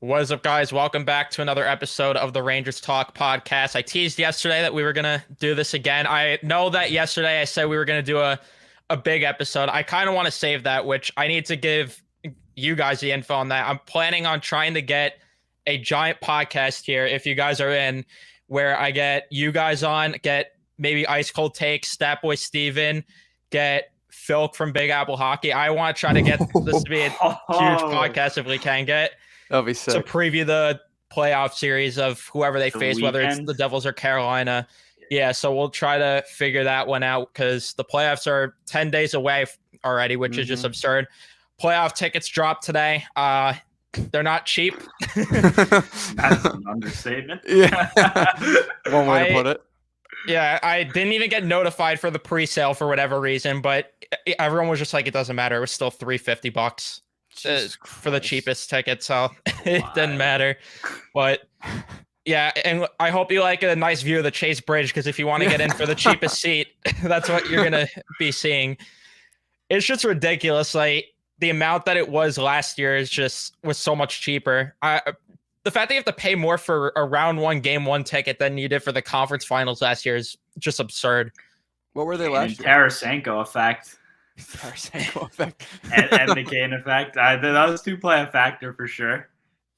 What is up, guys? Welcome back to another episode of the Rangers Talk podcast. I teased yesterday that we were going to do this again. I know that yesterday I said we were going to do a big episode. I kind of want to save that, which I need to give you guys the info on that. I'm planning on trying to get a giant podcast here, if you guys are in, where I get you guys on, get maybe Ice Cold Takes, Stat Boy Steven, get Phil from Big Apple Hockey. I want to try to get this to be a huge podcast if we can get. That'll be sick. To preview the playoff series of whoever they face, whether it's the Devils or Carolina. Yeah, so we'll try to figure that one out because the playoffs are 10 days away already, which is just absurd. Playoff tickets dropped today. They're not cheap. That's an understatement. Yeah. One way to put it. Yeah, I didn't even get notified for the pre-sale for whatever reason, but everyone was just like, it doesn't matter. It was still $350 for the cheapest ticket, so it didn't matter. But yeah, and I hope you like a nice view of the Chase Bridge, because if you want to get in for the cheapest seat, that's what you're gonna be seeing. It's just ridiculous. Like, the amount that it was last year was so much cheaper. The fact that you have to pay more for a round one, game one ticket than you did for the conference finals last year is just absurd. What were they last year? Tarasenko effect. Tarasenko effect. and the Kane effect. Those two play a factor for sure.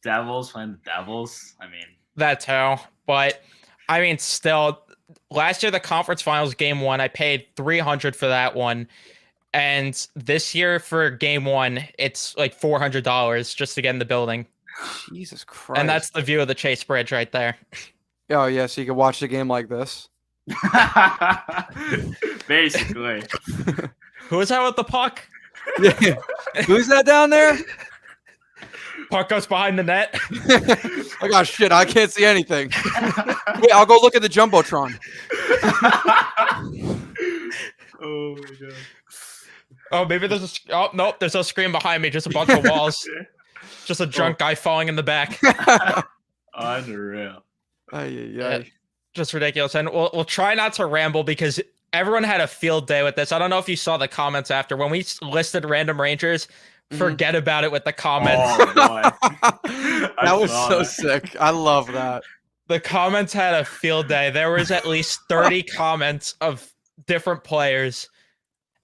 Devils playing the Devils. I mean, that's how. But I mean, still, last year the conference finals game one, I paid $300 for that one, and this year for game one, it's like $400 just to get in the building. Jesus Christ! And that's the view of the Chase Bridge right there. Oh yeah, so you can watch the game like this. Basically. Who's out with the puck? Yeah. Who's that down there? Puck goes behind the net. Oh gosh, shit! I can't see anything. Wait, I'll go look at the jumbotron. Oh my god. Oh, maybe there's nope, there's no screen behind me. Just a bunch of walls. Just a drunk guy falling in the back. Unreal. Just ridiculous. And we'll try not to ramble because everyone had a field day with this. I don't know if you saw the comments after when we listed random Rangers. Forget about it with the comments. Oh, boy. That was so sick. I love that. The comments had a field day. There was at least 30 comments of different players,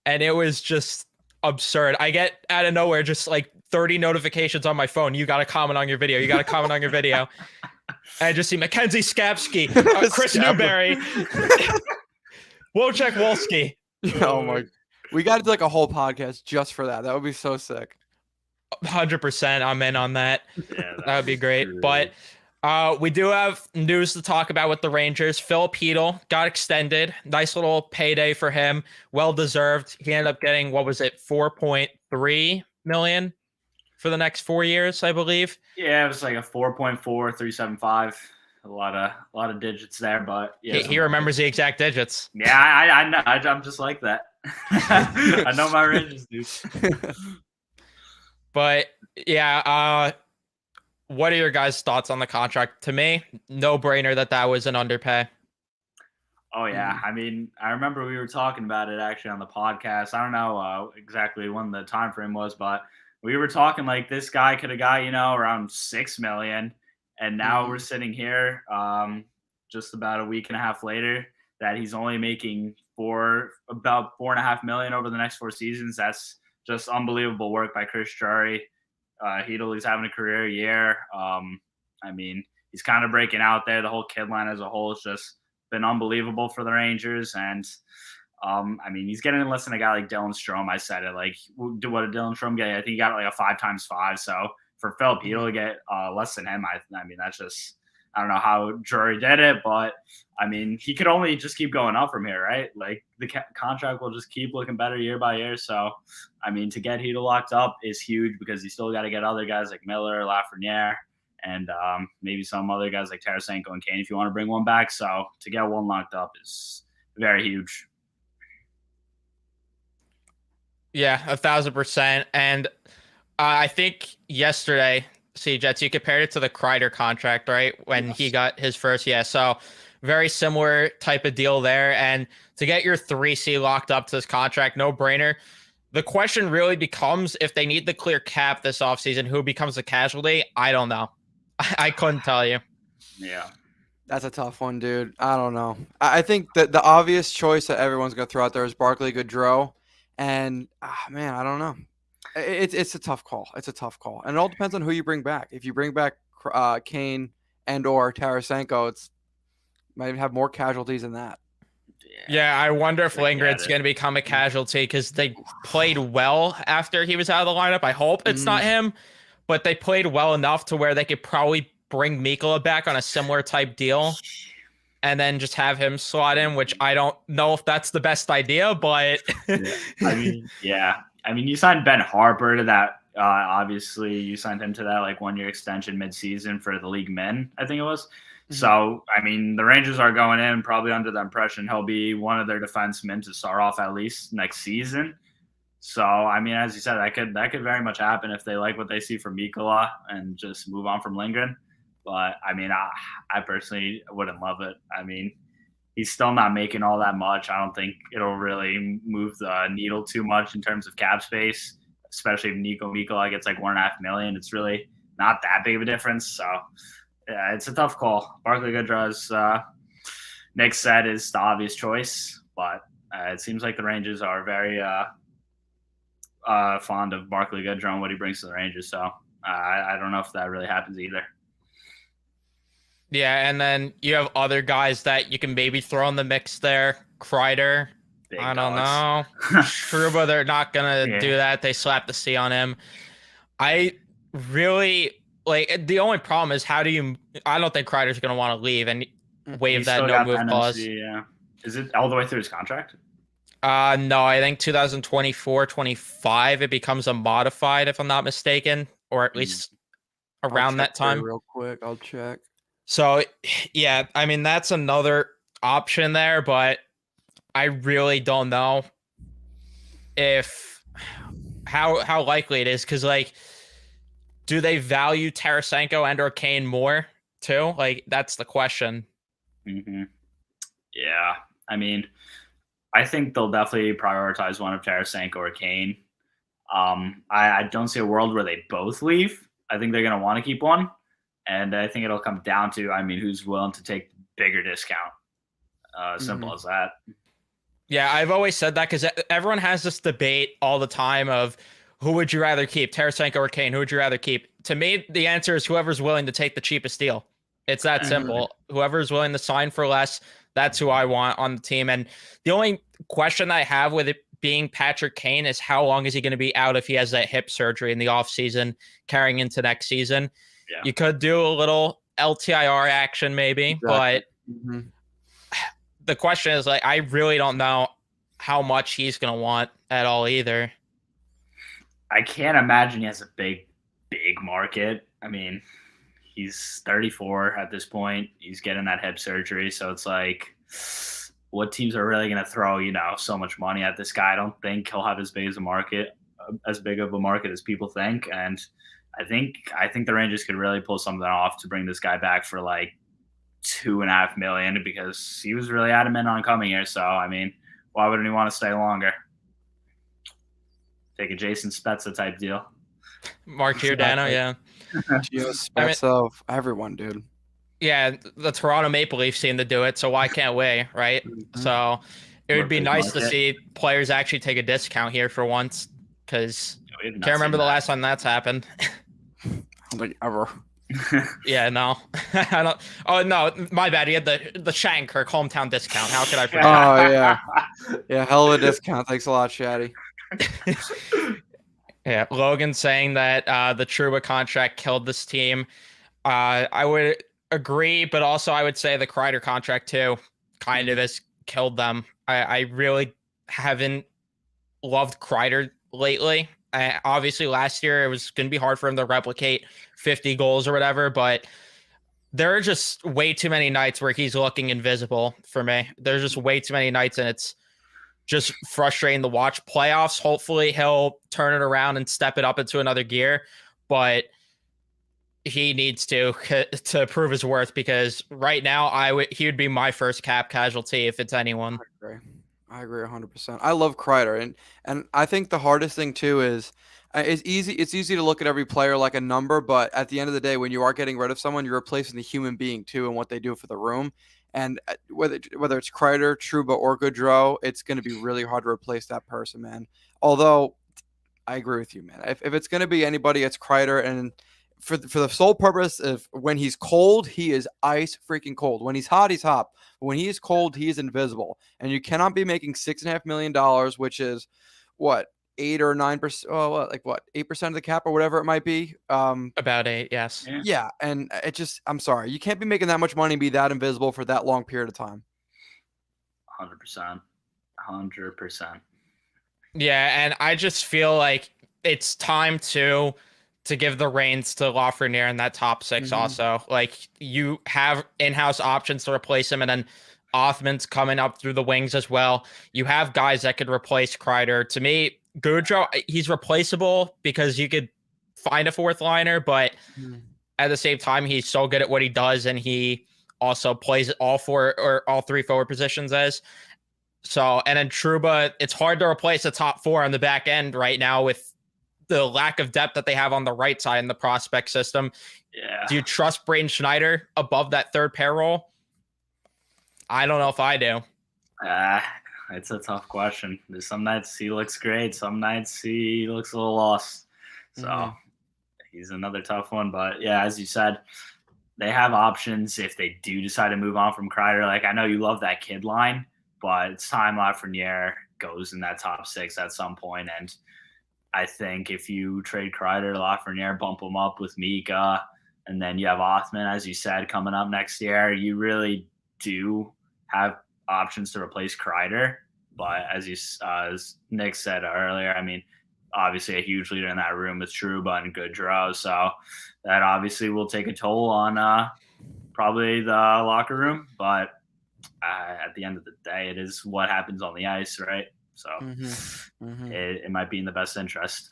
and it was just absurd. I get out of nowhere just like 30 notifications on my phone. You got to comment on your video. You got to comment on your video. And I just see Mackenzie Skapski, Chris Newberry, Wojciech Wolski. Oh my! We got to do like a whole podcast just for that. That would be so sick. 100%. I'm in on that. Yeah, that would be great. True. But we do have news to talk about with the Rangers. Chytil got extended. Nice little payday for him. Well deserved. He ended up getting, what was it, $4.3 million for the next 4 years, I believe. Yeah, it was like a 4.4375. A lot of digits there, but yeah, he remembers the exact digits. Yeah, I know. I'm just like that. I know my Rangers, dude. But yeah, what are your guys' thoughts on the contract? To me, no brainer that was an underpay. Oh yeah, I mean, I remember we were talking about it actually on the podcast. I don't know exactly when the time frame was, but we were talking like this guy could have got around $6 million, and now we're sitting here just about a week and a half later that he's only making about $4.5 million over the next 4 seasons. That's just unbelievable work by Chris Drury. Chytil, he's having a career year. I mean, he's kind of breaking out there. The whole kid line as a whole has just been unbelievable for the Rangers. And, I mean, he's getting less than a guy like Dylan Strome. I said it. Like, what did Dylan Strome get? I think he got like a 5x5. So for Phil Chytil to get less than him, I mean, that's just – I don't know how Drury did it, but, I mean, he could only just keep going up from here, right? Like, the contract will just keep looking better year by year. So, I mean, to get Chytil locked up is huge because you still got to get other guys like Miller, Lafreniere, and maybe some other guys like Tarasenko and Kane if you want to bring one back. So, to get one locked up is very huge. Yeah, 1,000%. And I think yesterday – see, Jets, you compared it to the Kreider contract, right? When he got his first, so very similar type of deal there. And to get your 3C locked up to this contract, no brainer. The question really becomes if they need to clear cap this offseason, who becomes the casualty? I don't know. I couldn't tell you. Yeah. That's a tough one, dude. I don't know. I think that the obvious choice that everyone's gonna throw out there is Barkley Goodrow, and man, I don't know. It's a tough call. It's a tough call, and it all depends on who you bring back. If you bring back Kane and or Tarasenko, it's might even have more casualties than that. Yeah, I wonder if Lindgren's going to become a casualty because they played well after he was out of the lineup. I hope it's not him, but they played well enough to where they could probably bring Mikkola back on a similar type deal and then just have him slot in, which I don't know if that's the best idea, but I mean, you signed Ben Harper to that. Obviously, you signed him to that like 1 year extension mid-season for the league men, I think it was. So, I mean, the Rangers are going in probably under the impression he'll be one of their defensemen to start off at least next season. So, I mean, as you said, that could very much happen if they like what they see from Mikkola and just move on from Lindgren. But, I mean, I personally wouldn't love it. I mean, he's still not making all that much. I don't think it'll really move the needle too much in terms of cap space, especially if Nico Mikkola gets like $1.5 million. It's really not that big of a difference. So, yeah, it's a tough call. Barkley Goodrow, as Nick said, is the obvious choice, but it seems like the Rangers are very fond of Barkley Goodrow and what he brings to the Rangers. So I don't know if that really happens either. Yeah, and then you have other guys that you can maybe throw in the mix there. Kreider, I don't know. Trouba, they're not going to do that. They slapped the C on him. I really... Like, the only problem is I don't think Kreider's going to want to leave and waive that no-move clause. Yeah. Is it all the way through his contract? No, I think 2024-25, it becomes a modified, if I'm not mistaken, or at least around that time. Real quick, I'll check. So, yeah, I mean, that's another option there, but I really don't know how likely it is, because, like, do they value Tarasenko and or Kane more too? Like, that's the question. Yeah. I mean, I think they'll definitely prioritize one of Tarasenko or Kane. I don't see a world where they both leave. I think they're going to want to keep one. And I think it'll come down to, I mean, who's willing to take the bigger discount. Simple as that. Yeah, I've always said that because everyone has this debate all the time of, who would you rather keep, Tarasenko or Kane? Who would you rather keep? To me, the answer is whoever's willing to take the cheapest deal. It's that simple. Whoever's willing to sign for less, that's who I want on the team. And the only question I have with it being Patrick Kane is how long is he going to be out if he has that hip surgery in the offseason carrying into next season? Yeah. You could do a little LTIR action maybe, but the question is, like, I really don't know how much he's going to want at all either. I can't imagine he has a big market. I mean, he's 34 at this point. He's getting that hip surgery. So it's like, what teams are really going to throw, so much money at this guy? I don't think he'll have as big of a market as people think. And I think the Rangers could really pull something off to bring this guy back for like $2.5 million, because he was really adamant on coming here. So, I mean, why wouldn't he want to stay longer? Take a Jason Spezza type deal. Mark Giordano, yeah. Spezza, everyone, dude. Yeah, the Toronto Maple Leafs seem to do it, so why can't we, right? So it would be nice to see players actually take a discount here for once, because can't remember the last time that's happened. Like ever. Yeah, no. I don't. Oh no, my bad. He had the Shattenkirk hometown discount. How could I forget? Oh yeah, yeah, hell of a discount. Thanks a lot, Shatty. Yeah, Logan saying that the Trouba contract killed this team. I would agree, but also I would say the Kreider contract too kind of has killed them. I really haven't loved Kreider lately. Obviously, last year it was going to be hard for him to replicate 50 goals or whatever, but there are just way too many nights where he's looking invisible for me. There's just way too many nights, and it's just frustrating to watch. Playoffs, hopefully he'll turn it around and step it up into another gear, but he needs to prove his worth, because right now he would be my first cap casualty if it's anyone. I agree 100%. I love Kreider, and I think the hardest thing too is It's easy to look at every player like a number, but at the end of the day, when you are getting rid of someone, you're replacing the human being too and what they do for the room. And whether it's Kreider, Trouba, or Goodrow, it's going to be really hard to replace that person, man. Although I agree with you, man. If it's going to be anybody, it's Kreider, and for the sole purpose of when he's cold, he is ice freaking cold. When he's hot, he's hot. But when he is cold, he is invisible. And you cannot be making $6.5 million, which is what 8 or 9%. Oh, like what 8% of the cap or whatever it might be. About 8, yes. Yeah, and it just I'm sorry, you can't be making that much money and be that invisible for that long period of time. 100%, 100%. Yeah, and I just feel like it's time to give the reins to Lafreniere in that top 6 also. Like, you have in-house options to replace him, and then Othman's coming up through the wings as well. You have guys that could replace Kreider. To me, Goudreau, he's replaceable because you could find a fourth liner, but at the same time, he's so good at what he does, and he also plays all 4 or all 3 forward positions as. So, and then Trouba, it's hard to replace the top 4 on the back end right now with the lack of depth that they have on the right side in the prospect system. Yeah. Do you trust Braden Schneider above that third pair role? I don't know if I do. It's a tough question. There's some nights he looks great. Some nights he looks a little lost. So he's another tough one. But yeah, as you said, they have options if they do decide to move on from Kreider. Like, I know you love that kid line, but it's time Lafreniere goes in that top 6 at some point. And I think if you trade Kreider to Lafreniere, bump him up with Mika, and then you have Othman, as you said, coming up next year, you really do have options to replace Kreider. But as Nick said earlier, I mean, obviously a huge leader in that room is Trouba and Goodrow. So that obviously will take a toll on probably the locker room. But at the end of the day, it is what happens on the ice, right? So it might be in the best interest.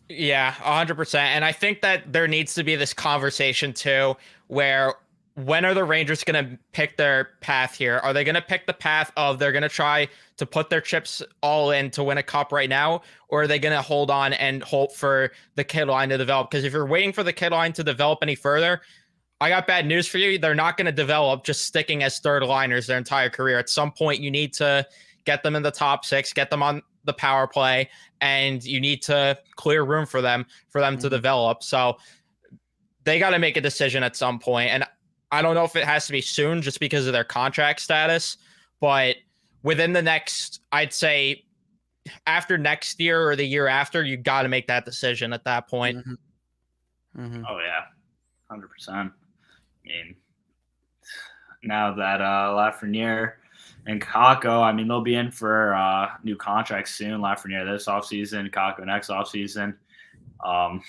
Yeah, 100%. And I think that there needs to be this conversation too, where when are the Rangers going to pick their path here? Are they going to pick the path of they're going to try to put their chips all in to win a cup right now? Or are they going to hold on and hope for the kid line to develop? Because if you're waiting for the kid line to develop any further, I got bad news for you. They're not going to develop just sticking as third liners their entire career. At some point, you need to get them in the top 6, get them on the power play, and you need to clear room for them to develop. So they got to make a decision at some point. And I don't know if it has to be soon just because of their contract status, but within the next, I'd say after next year or the year after, you got to make that decision at that point. Oh yeah, 100%. I mean, now that Lafreniere and Kakko, I mean, they'll be in for new contracts soon. Lafreniere this offseason, Kakko next offseason. I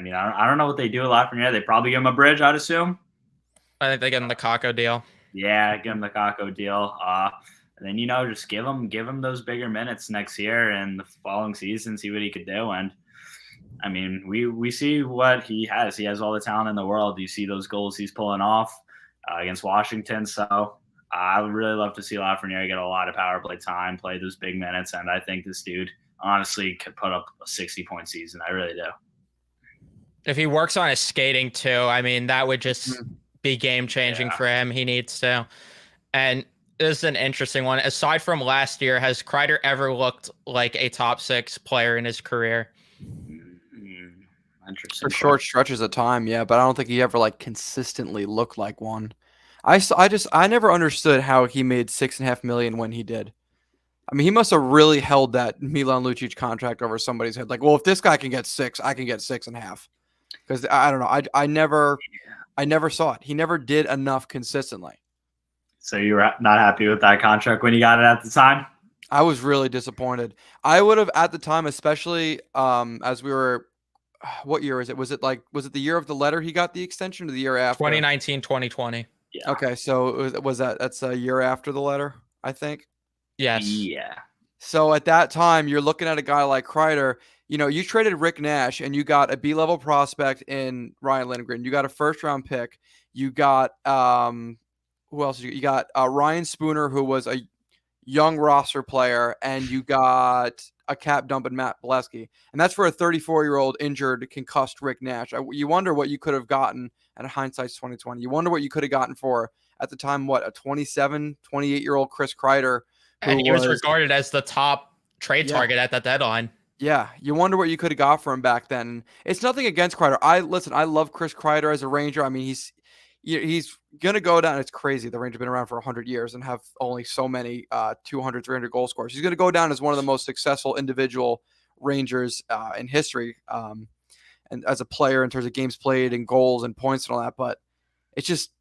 mean, I don't know what they do with Lafreniere. They probably give him a bridge, I'd assume. I think they get him the Kakko deal. Yeah, give him the Kakko deal. And then, just give him those bigger minutes next year and the following season, see what he could do. And I mean, we see what he has. He has all the talent in the world. You see those goals he's pulling off against Washington. So I would really love to see Lafreniere get a lot of power play time, play those big minutes. And I think this dude honestly could put up a 60-point season. I really do. If he works on his skating too, I mean, that would just be game changing for him. He needs to. And this is an interesting one. Aside from last year, has Kreider ever looked like a top 6 player in his career? Interesting. For short stretches of time, yeah, but I don't think he ever consistently looked like one. I never understood how he made $6.5 million when he did. I mean, he must have really held that Milan Lucic contract over somebody's head. Like, well, if this guy can get 6, I can get 6.5. Because I don't know, I never saw it. He never did enough consistently. So you were not happy with that contract when you got it at the time? I was really disappointed. I would have at the time, especially as we were. What year is it? Was it the year of the letter he got the extension or the year after? 2019, 2020. Yeah. Okay, so that's a year after the letter, I think. Yes. Yeah. So at that time, you're looking at a guy like Kreider. You traded Rick Nash and you got a B-level prospect in Ryan Lindgren. You got a first-round pick. You got who else? You got Ryan Spooner, who was a young roster player, and you got a cap dump in Matt Bolesky, and that's for a 34-year-old injured, concussed Rick Nash. You wonder what you could have gotten at hindsight's 2020. You wonder what you could have gotten for at the time, what, a 27, 28-year-old Chris Kreider, who and he was regarded as the top trade target at that deadline. Yeah, you wonder what you could have got for him back then. It's nothing against Kreider. I love Chris Kreider as a Ranger. I mean, he's gonna go down. It's crazy. The Rangers have been around for 100 years and have only so many 200, 300 goal scorers. He's gonna go down as one of the most successful individual Rangers in history, and as a player in terms of games played and goals and points and all that. But it's just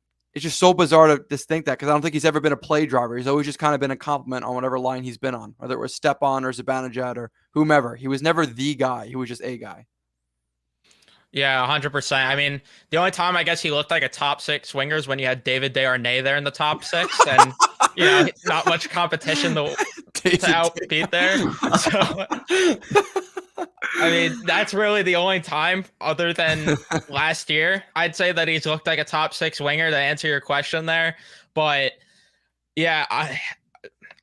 so bizarre to just think that, because I don't think he's ever been a play driver. He's always just kind of been a compliment on whatever line he's been on, whether it was Stepan or Zibanejad or whomever. He was never the guy. He was just a guy. Yeah, 100%. I mean, the only time I guess he looked like a top six winger is when you had David Desharnais there in the top six, and not much competition to outbeat there. So, I mean, that's really the only time, other than last year, I'd say that he's looked like a top six winger, to answer your question there. But yeah,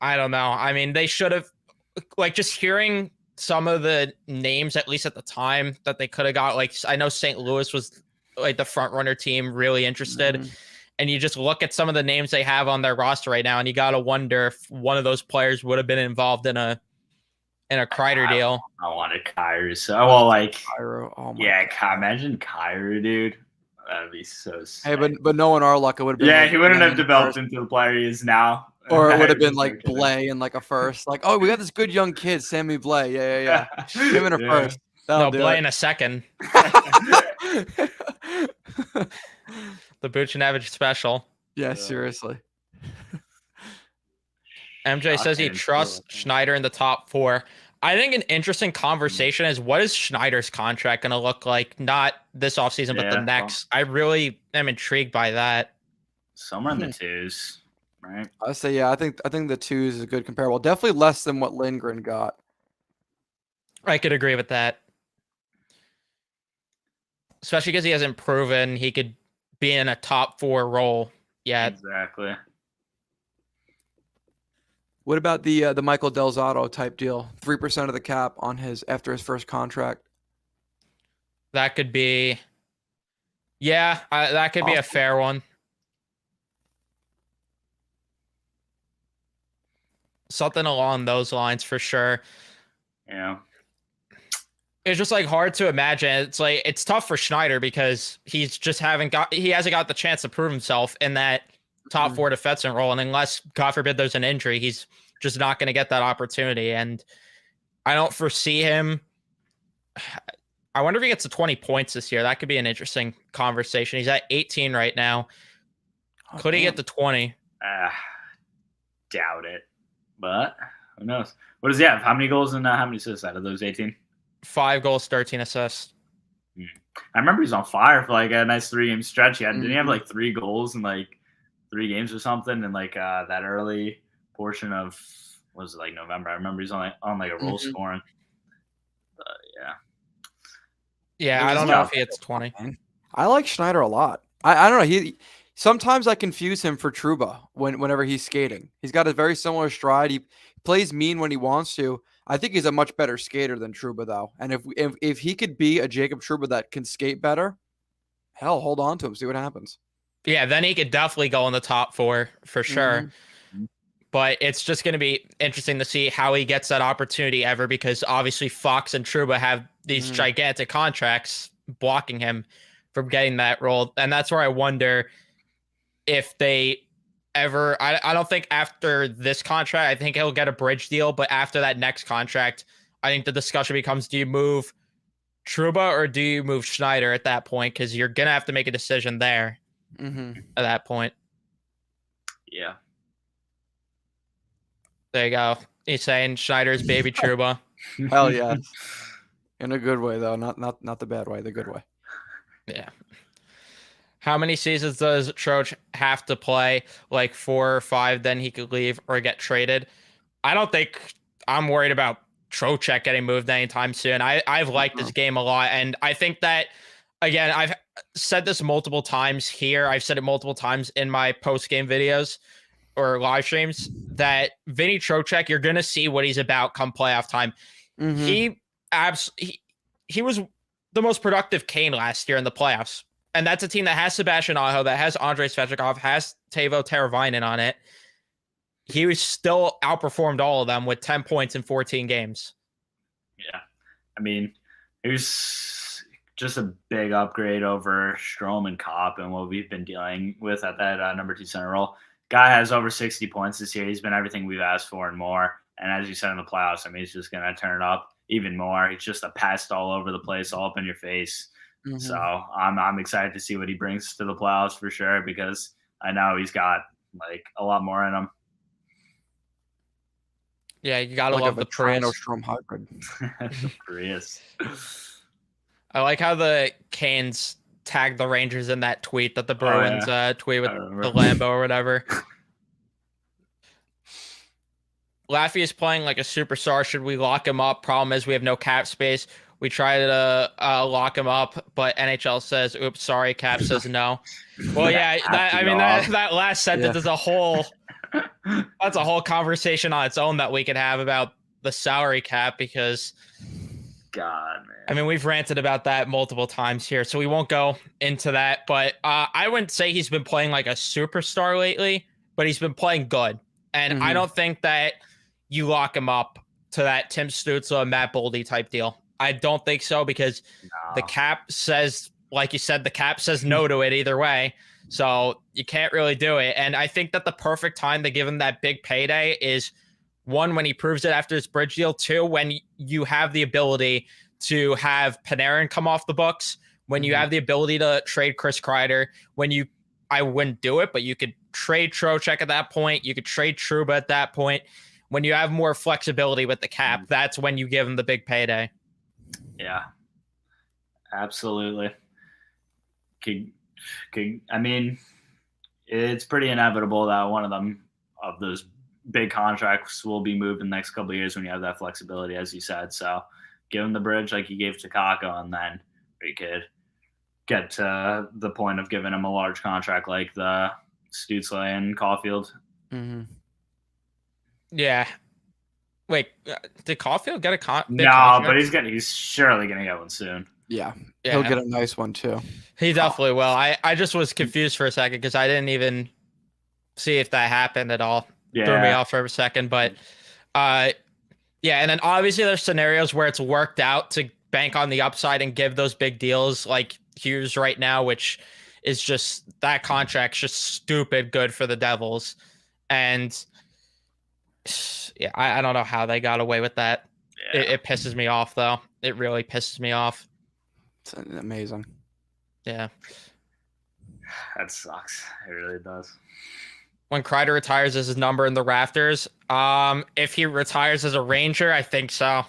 I don't know. I mean, they should have, just hearing some of the names, at least at the time, that they could have got. Like, I know St. Louis was the front runner team, really interested. And you just look at some of the names they have on their roster right now, and you got to wonder if one of those players would have been involved in a Kreider deal. I wanted Kreider. So, Kreider. Oh my God. Imagine Kreider, dude. That'd be so sick. Hey, but knowing our luck, it would have been. Yeah, he wouldn't have developed into the player he is now. Or it would have been like Blay in like a first. Like, oh, we got this good young kid, Sammy Blay. Yeah. Him in a first. No, Blay in a second. The Buchnevich special. Yeah, seriously. MJ says he trusts Schneider in the top 4. I think an interesting conversation is, what is Schneider's contract going to look like? Not this offseason, but the next. I really am intrigued by that. Somewhere in the 2s, right? I say, yeah, I think the 2s is a good comparable. Definitely less than what Lindgren got. I could agree with that. Especially because he hasn't proven he could be in a top 4 role yet. Exactly. What about the Michael Del Zotto type deal? 3% of the cap on after his first contract. That could be, that could be a fair one. Something along those lines for sure. Yeah. It's just hard to imagine. It's tough for Schneider because he hasn't got the chance to prove himself in that top 4 defenseman role, and unless, God forbid, there's an injury, he's just not going to get that opportunity. And I don't foresee him. I wonder if he gets to 20 points this year. That could be an interesting conversation. He's at 18 right now. Could he get to 20? Doubt it, but who knows? What does he have? How many goals and how many assists out of those 18? 5 goals, 13 assists. I remember he's on fire for a nice 3-game stretch. Didn't he have 3 goals in 3 games or something in that early portion of, was it November? I remember he's on a roll scoring. Yeah, I don't know if he hits 20. I like Schneider a lot. I don't know. Sometimes I confuse him for Trouba whenever he's skating. He's got a very similar stride. He plays mean when he wants to. I think he's a much better skater than Trouba, though. And if he could be a Jacob Trouba that can skate better, hell, hold on to him, see what happens. Yeah, then he could definitely go in the top 4 for sure. But it's just going to be interesting to see how he gets that opportunity ever, because obviously Fox and Trouba have these gigantic contracts blocking him from getting that role. And that's where I wonder if they ever, I don't think after this contract, I think he'll get a bridge deal, but after that next contract, I think the discussion becomes, do you move Trouba or do you move Schneider at that point? Because you're going to have to make a decision there at that point. Yeah. There you go. He's saying Schneider's baby Trouba. Hell yes. In a good way, though. Not the bad way, the good way. Yeah. How many seasons does Troch have to play? 4 or 5, then he could leave or get traded? I don't think I'm worried about Trocheck getting moved anytime soon. I've liked this game a lot, and I think that, again, I've said this multiple times here. I've said it multiple times in my post-game videos or live streams, that Vinny Trocheck, you're going to see what he's about come playoff time. he he was the most productive Kane last year in the playoffs. And that's a team that has Sebastian Aho, that has Andrei Svechnikov, has Teuvo Teravainen on it. He was still outperformed all of them with 10 points in 14 games. Yeah. I mean, it was just a big upgrade over Strome and Kopp and what we've been dealing with at that number 2 center role. Guy has over 60 points this year. He's been everything we've asked for and more. And as you said in the playoffs, I mean, he's just going to turn it up even more. He's just a pest all over the place, all up in your face. Mm-hmm. So I'm excited to see what he brings to the playoffs for sure, because I know he's got like a lot more in him. Yeah, you gotta love the Prius. Strom hybrid. The Prius. I like how the Canes tagged the Rangers in that tweet that the Bruins tweet with the Lambo or whatever. Laffy is playing like a superstar. Should we lock him up? Problem is we have no cap space. We try to lock him up, but NHL says, "Oops, sorry." Cap says no. Well, yeah, that last sentence is a whole. That's a whole conversation on its own that we could have about the salary cap, because, God, man. I mean, we've ranted about that multiple times here, so we won't go into that. But I wouldn't say he's been playing like a superstar lately, but he's been playing good, and I don't think that you lock him up to that Tim Stützle, Matt Boldy type deal. I don't think so, because the cap says, like you said, the cap says no to it either way. So you can't really do it. And I think that the perfect time to give him that big payday is, one, when he proves it after his bridge deal, two, when you have the ability to have Panarin come off the books, when you have the ability to trade Chris Kreider, I wouldn't do it, but you could trade Trocheck at that point. You could trade Trouba at that point. When you have more flexibility with the cap, that's when you give him the big payday. Yeah, absolutely. I mean, it's pretty inevitable that one of those big contracts will be moved in the next couple of years when you have that flexibility, as you said. So give him the bridge like you gave to Kakko, and then we could get to the point of giving him a large contract like the Stützle and Caulfield. Yeah. Wait, did Caulfield get a contract? No, but he's surely gonna get one soon. Yeah, he'll get a nice one too. He definitely will. I just was confused for a second because I didn't even see if that happened at all. Threw me off for a second, but and then obviously there's scenarios where it's worked out to bank on the upside and give those big deals, like Hughes right now, which is just, that contract's just stupid good for the Devils. And yeah, I don't know how they got away with that. Yeah. It pisses me off, though. It really pisses me off. It's amazing. Yeah. That sucks. It really does. When Kreider retires as his number in the rafters, if he retires as a Ranger, I think so.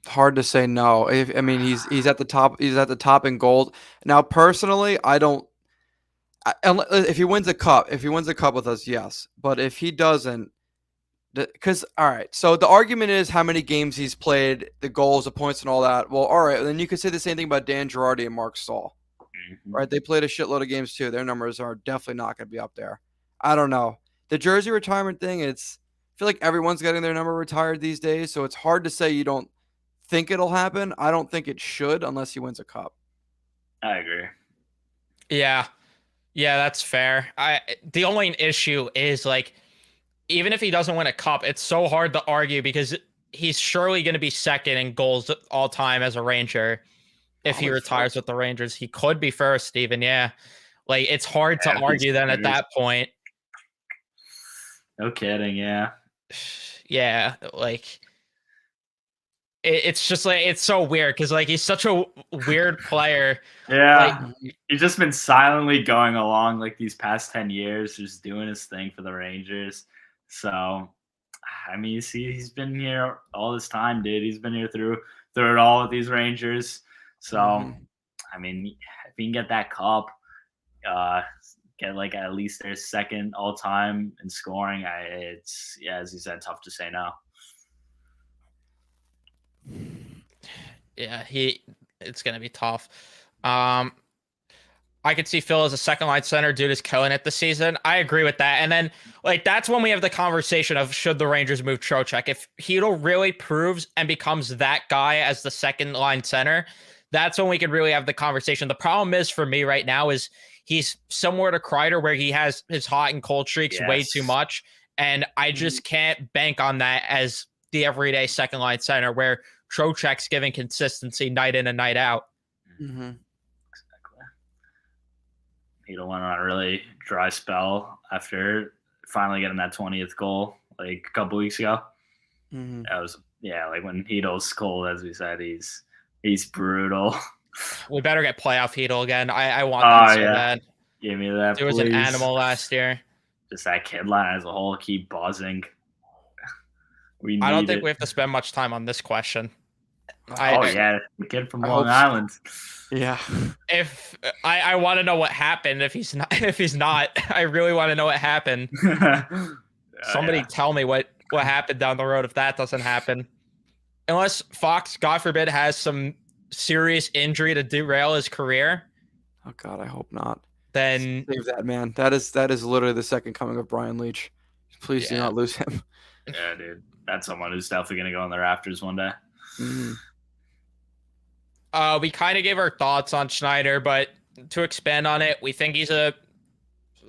Hard to say no. I mean, he's at the top. He's at the top in gold. Now, personally, I don't. If he wins a cup with us, yes. But if he doesn't, because, all right, so the argument is how many games he's played, the goals, the points, and all that. Well, all right, then you could say the same thing about Dan Girardi and Mark Stahl. Right? They played a shitload of games too. Their numbers are definitely not going to be up there. I don't know. The jersey retirement thing, I feel like everyone's getting their number retired these days, so it's hard to say you don't think it'll happen. I don't think it should unless he wins a cup. I agree. Yeah, that's fair. The only issue is, like, even if he doesn't win a cup, it's so hard to argue because he's surely going to be second in goals all time as a Ranger. If he retires with the Rangers, he could be first even. Yeah. Like, it's hard to argue then at that point. No kidding. Yeah. Yeah. Like, it's just like, it's so weird because, like, he's such a weird player. Yeah. Like, he's just been silently going along like these past 10 years, just doing his thing for the Rangers. So, I mean, you see, he's been here all this time, dude. He's been here through it all with these Rangers. So, I mean, if he can get that cup, get like at least their second all time in scoring, it's, as you said, tough to say no. Yeah, it's gonna be tough. I I could see Phil as a second line center. Dude is killing it this season. I agree with that. And then that's when we have the conversation of should the Rangers move Trocheck. If Chytil really proves and becomes that guy as the second line center, that's when we can really have the conversation. The problem is for me right now is he's similar to Kreider where he has his hot and cold streaks way too much. And I just can't bank on that as the everyday second line center where Trocheck's giving consistency night in and night out. Mm-hmm. Chytil went on a really dry spell after finally getting that 20th goal like a couple weeks ago. Mm-hmm. That was like when Chytil's cold, as we said, he's brutal. We better get playoff Chytil again. I want that so bad. Give me that. It was an animal last year. Just that kid line as a whole keep buzzing. I don't think we have to spend much time on this question. The kid from Long Island. Yeah. If I want to know what happened, if he's not, I really want to know what happened. Somebody tell me what happened down the road if that doesn't happen. Unless Fox, God forbid, has some serious injury to derail his career. Oh God, I hope not. Then save that man. That is literally the second coming of Brian Leach. Please do not lose him. Yeah, dude. That's someone who's definitely gonna go in the rafters one day. Mm-hmm. We kind of gave our thoughts on Schneider, but to expand on it, we think he's a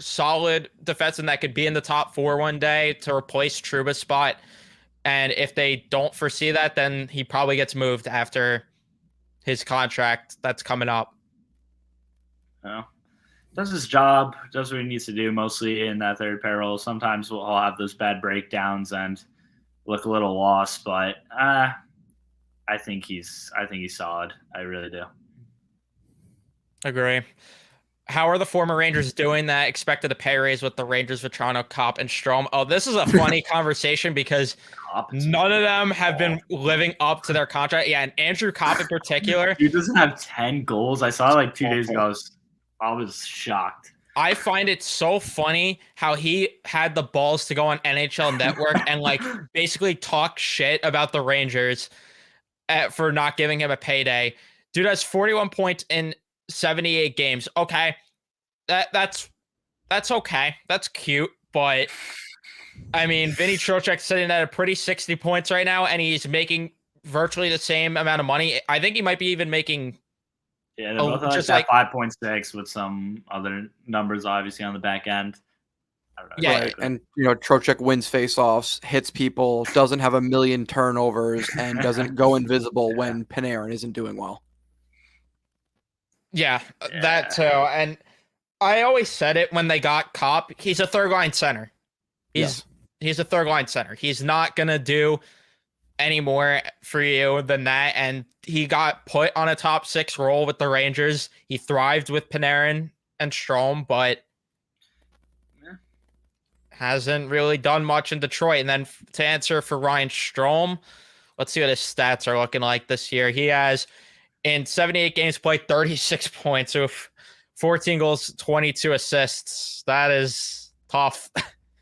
solid defenseman that could be in the top 4 one day to replace Trouba's spot. And if they don't foresee that, then he probably gets moved after his contract that's coming up. Well, does his job, does what he needs to do, mostly in that third pair role. Sometimes we'll have those bad breakdowns and look a little lost, but I think he's solid. I really do. Agree. How are the former Rangers doing that expected a pay raise with the Rangers, Vetrano, Kopp, and Strome? Oh, this is a funny conversation because none of them have been living up to their contract. Yeah, and Andrew Kopp in particular. He doesn't have 10 goals. I saw like 2 days ago. I was shocked. I find it so funny how he had the balls to go on NHL Network and basically talk shit about the Rangers for not giving him a payday. Dude has 41 points in 78 games. Okay. That's okay. That's cute. But I mean, Vinny Trocheck's sitting at a pretty 60 points right now, and he's making virtually the same amount of money. I think he might be even making. Yeah, they're both just like 5.6 with some other numbers obviously on the back end. I don't know. Yeah, right. And Trocheck wins faceoffs, hits people, doesn't have a million turnovers, and doesn't go invisible when Panarin isn't doing well. Yeah, that too. And I always said it when they got Kopp. He's a third line center. He's a third line center. He's not gonna do any more for you than that. And he got put on a top 6 role with the Rangers. He thrived with Panarin and Strome, but hasn't really done much in Detroit. And then to answer for Ryan Strome, let's see what his stats are looking like this year. He has, in 78 games played, 36 points with 14 goals, 22 assists. That is tough.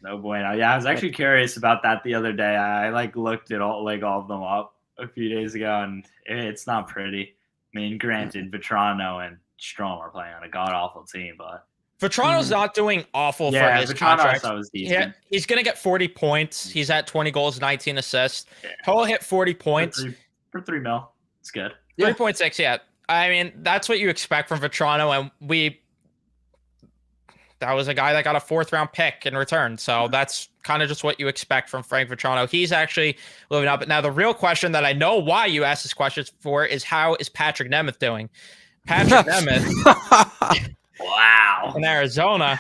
No bueno. Yeah, I was actually curious about that the other day. I looked at all of them up a few days ago, and it's not pretty. I mean, granted, Vetrano and Strome are playing on a god-awful team, but Vetrano's not doing awful for his contract. He's going to get 40 points. He's at 20 goals, 19 assists. Yeah. He'll hit 40 points. For $3 million. It's good. 3.6, yeah. I mean, that's what you expect from Vetrano, and that was a guy that got a 4th-round pick in return. So that's kind of just what you expect from Frank Vetrano. He's actually living up. Now, the real question that I know why you asked this question for is how is Patrick Nemeth doing? Patrick Nemeth. Wow. In Arizona.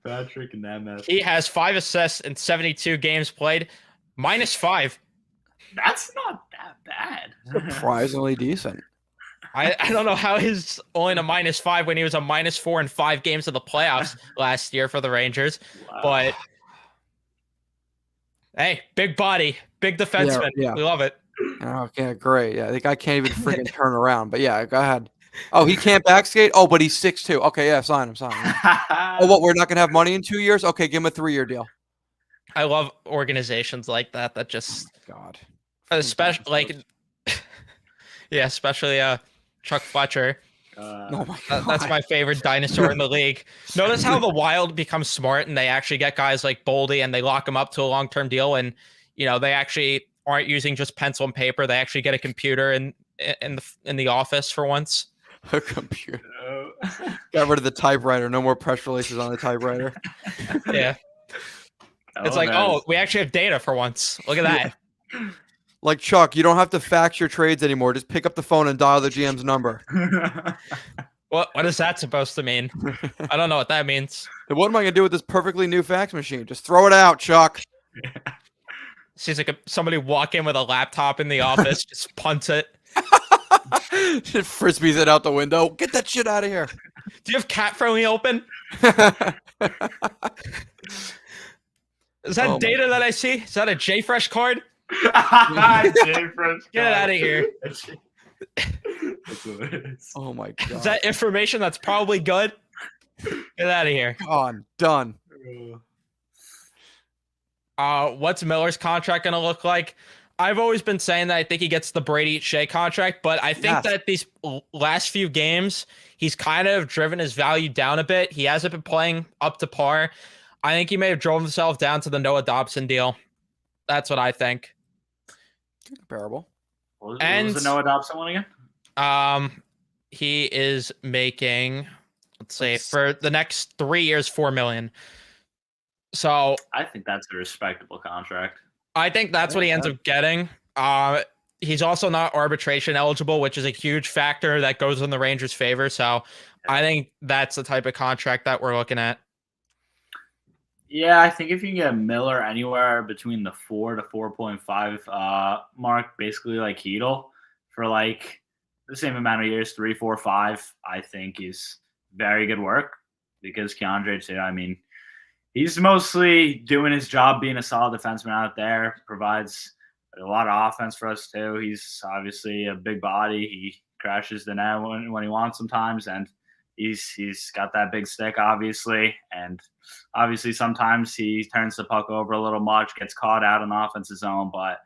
Patrick Nemeth. He has 5 assists in 72 games played. -5. That's not that bad. Surprisingly decent. I don't know how he's only a -5 when he was a -4 in 5 games of the playoffs last year for the Rangers. Wow. But hey, big body, big defenseman. Yeah. We love it. Okay, great. Yeah, the guy can't even freaking turn around. But yeah, go ahead. Oh, he can't backskate? Oh, but he's 6'2". Okay, yeah, sign him. Oh, what? We're not gonna have money in 2 years? Okay, give him a 3-year deal. I love organizations like that. That just God, especially especially Chuck Fletcher. Oh my God. That's my favorite dinosaur in the league. Notice how the Wild becomes smart and they actually get guys like Boldy and they lock them up to a long-term deal, and they actually aren't using just pencil and paper. They actually get a computer in the office for once. A computer. Got rid of the typewriter. No more press releases on the typewriter. Yeah. It's like, oh, we actually have data for once. Look at that. Yeah. Like, Chuck, you don't have to fax your trades anymore. Just pick up the phone and dial the GM's number. What is that supposed to mean? I don't know what that means. Then what am I going to do with this perfectly new fax machine? Just throw it out, Chuck. Seems like somebody walk in with a laptop in the office, just punts it. Just frisbees it out the window. Get that shit out of here. Do you have cat friendly open? Is that data that I see? Is that a JFresh card? JFresh. Get it out of here. Oh my God. Is that information that's probably good? Get out of here. Gone. Done. What's Miller's contract going to look like? I've always been saying that I think he gets the Brady Shea contract, but I think that these last few games, he's kind of driven his value down a bit. He hasn't been playing up to par. I think he may have drove himself down to the Noah Dobson deal. That's what I think. Comparable. What was the Noah Dobson one again? He is making, let's say, for the next 3 years, $4 million. So I think that's a respectable contract. I think that's what he ends up getting. He's also not arbitration eligible, which is a huge factor that goes in the Rangers' favor. So I think that's the type of contract that we're looking at. Yeah, I think if you can get Miller anywhere between the 4 to 4.5 mark, basically like Chytil, for like the same amount of years, 3, 4, 5, I think is very good work. Because Keandre too, I mean, he's mostly doing his job being a solid defenseman out there, provides a lot of offense for us too. He's obviously a big body. He crashes the net when he wants sometimes, and he's got that big stick, obviously. And obviously sometimes he turns the puck over a little much, gets caught out in the offensive zone. But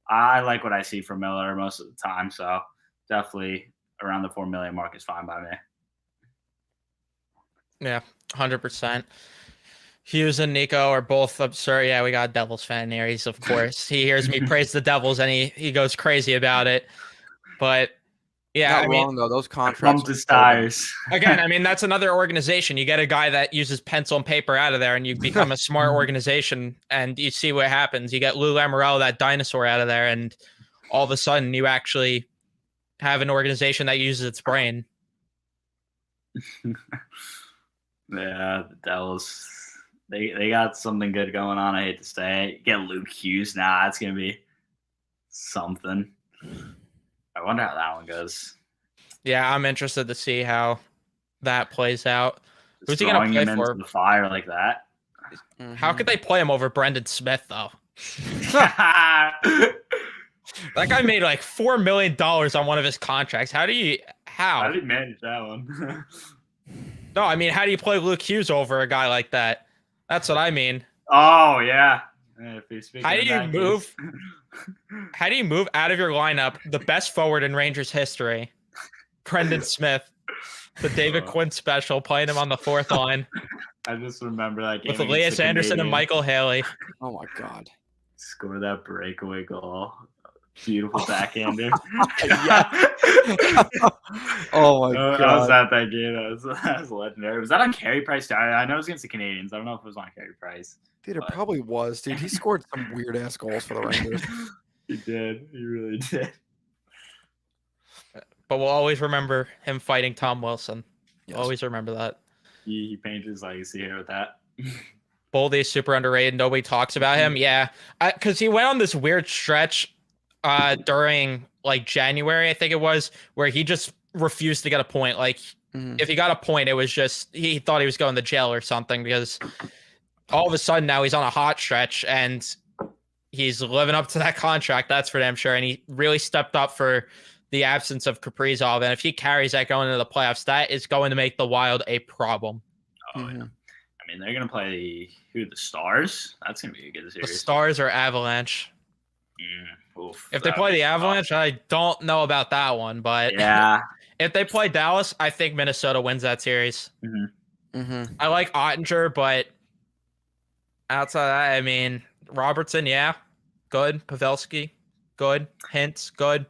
I like what I see from Miller most of the time. So definitely around the $4 million mark is fine by me. Yeah, 100%. Hughes and Nico are both absurd. Yeah, we got a Devils fan here. He's, of course, he hears me praise the Devils and he goes crazy about it. But yeah, Not wrong though. Those contracts. Pumped his tires. Again, I mean, that's another organization. You get a guy that uses pencil and paper out of there, and you become a smart organization, and you see what happens. You get Lou Lamoriello, that dinosaur, out of there, and all of a sudden you actually have an organization that uses its brain. Yeah, the Devils. They got something good going on. I hate to say it. Get Luke Hughes now. That's gonna be something. I wonder how that one goes. Yeah, I'm interested to see how that plays out. Just Who's he gonna play for? Into the fire like that. How could they play him over Brendan Smith though? That guy made like $4 million on one of his contracts. How did he manage that one? No, I mean, how do you play Luke Hughes over a guy like that? That's what I mean. Oh yeah. How do you move? How do you move out of your lineup the best forward in Rangers history, Brendan Smith, the David Quinn special, playing him on the fourth line? I just remember that game with Elias Anderson and Michael Haley. Oh my God! Score that breakaway goal. Beautiful backhander. Oh my God! I was at that game. That was legendary. Was that on Carey Price? I know it was against the Canadians. I don't know if it was on Carey Price. Dude, it probably was, dude. He scored some weird ass goals for the Rangers. He did. He really did. But we'll always remember him fighting Tom Wilson. Yes. Always remember that. He painted his legacy here with that. Boldy is super underrated. Nobody talks about him. Yeah, because he went on this weird stretch during like January, I think it was, where he just refused to get a point. Like if he got a point, it was just he thought he was going to jail or something, because all of a sudden now he's on a hot stretch and he's living up to that contract. That's for damn sure. And he really stepped up for the absence of Kaprizov. And if he carries that going into the playoffs, that is going to make the Wild a problem. Oh, yeah. I mean, they're going to play the Stars? That's going to be a good series. The Stars or Avalanche. Oof, if they play the Avalanche, I don't know about that one, but yeah, If they play Dallas, I think Minnesota wins that series. I like Ottinger, but outside of that, I mean, Robertson, yeah, good. Pavelski, good. Hintz, good.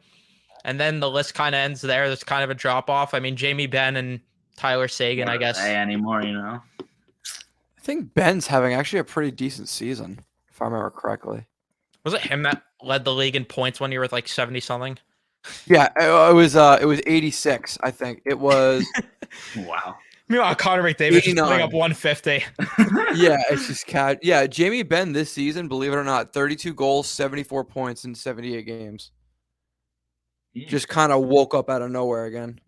And then the list kind of ends there. There's kind of a drop off. I mean, Jamie Benn and Tyler Seguin, I guess. Anymore, you know. I think Ben's having actually a pretty decent season, if I remember correctly. Was it him that led the league in points one year with like 70 something? Yeah, it was 86, I think. It was Wow. Meanwhile, Connor McDavid just 89. putting up 150. Yeah, it's just yeah, Jamie Benn this season, believe it or not, 32 goals, 74 points in 78 games. Yeah. Just kind of woke up out of nowhere again.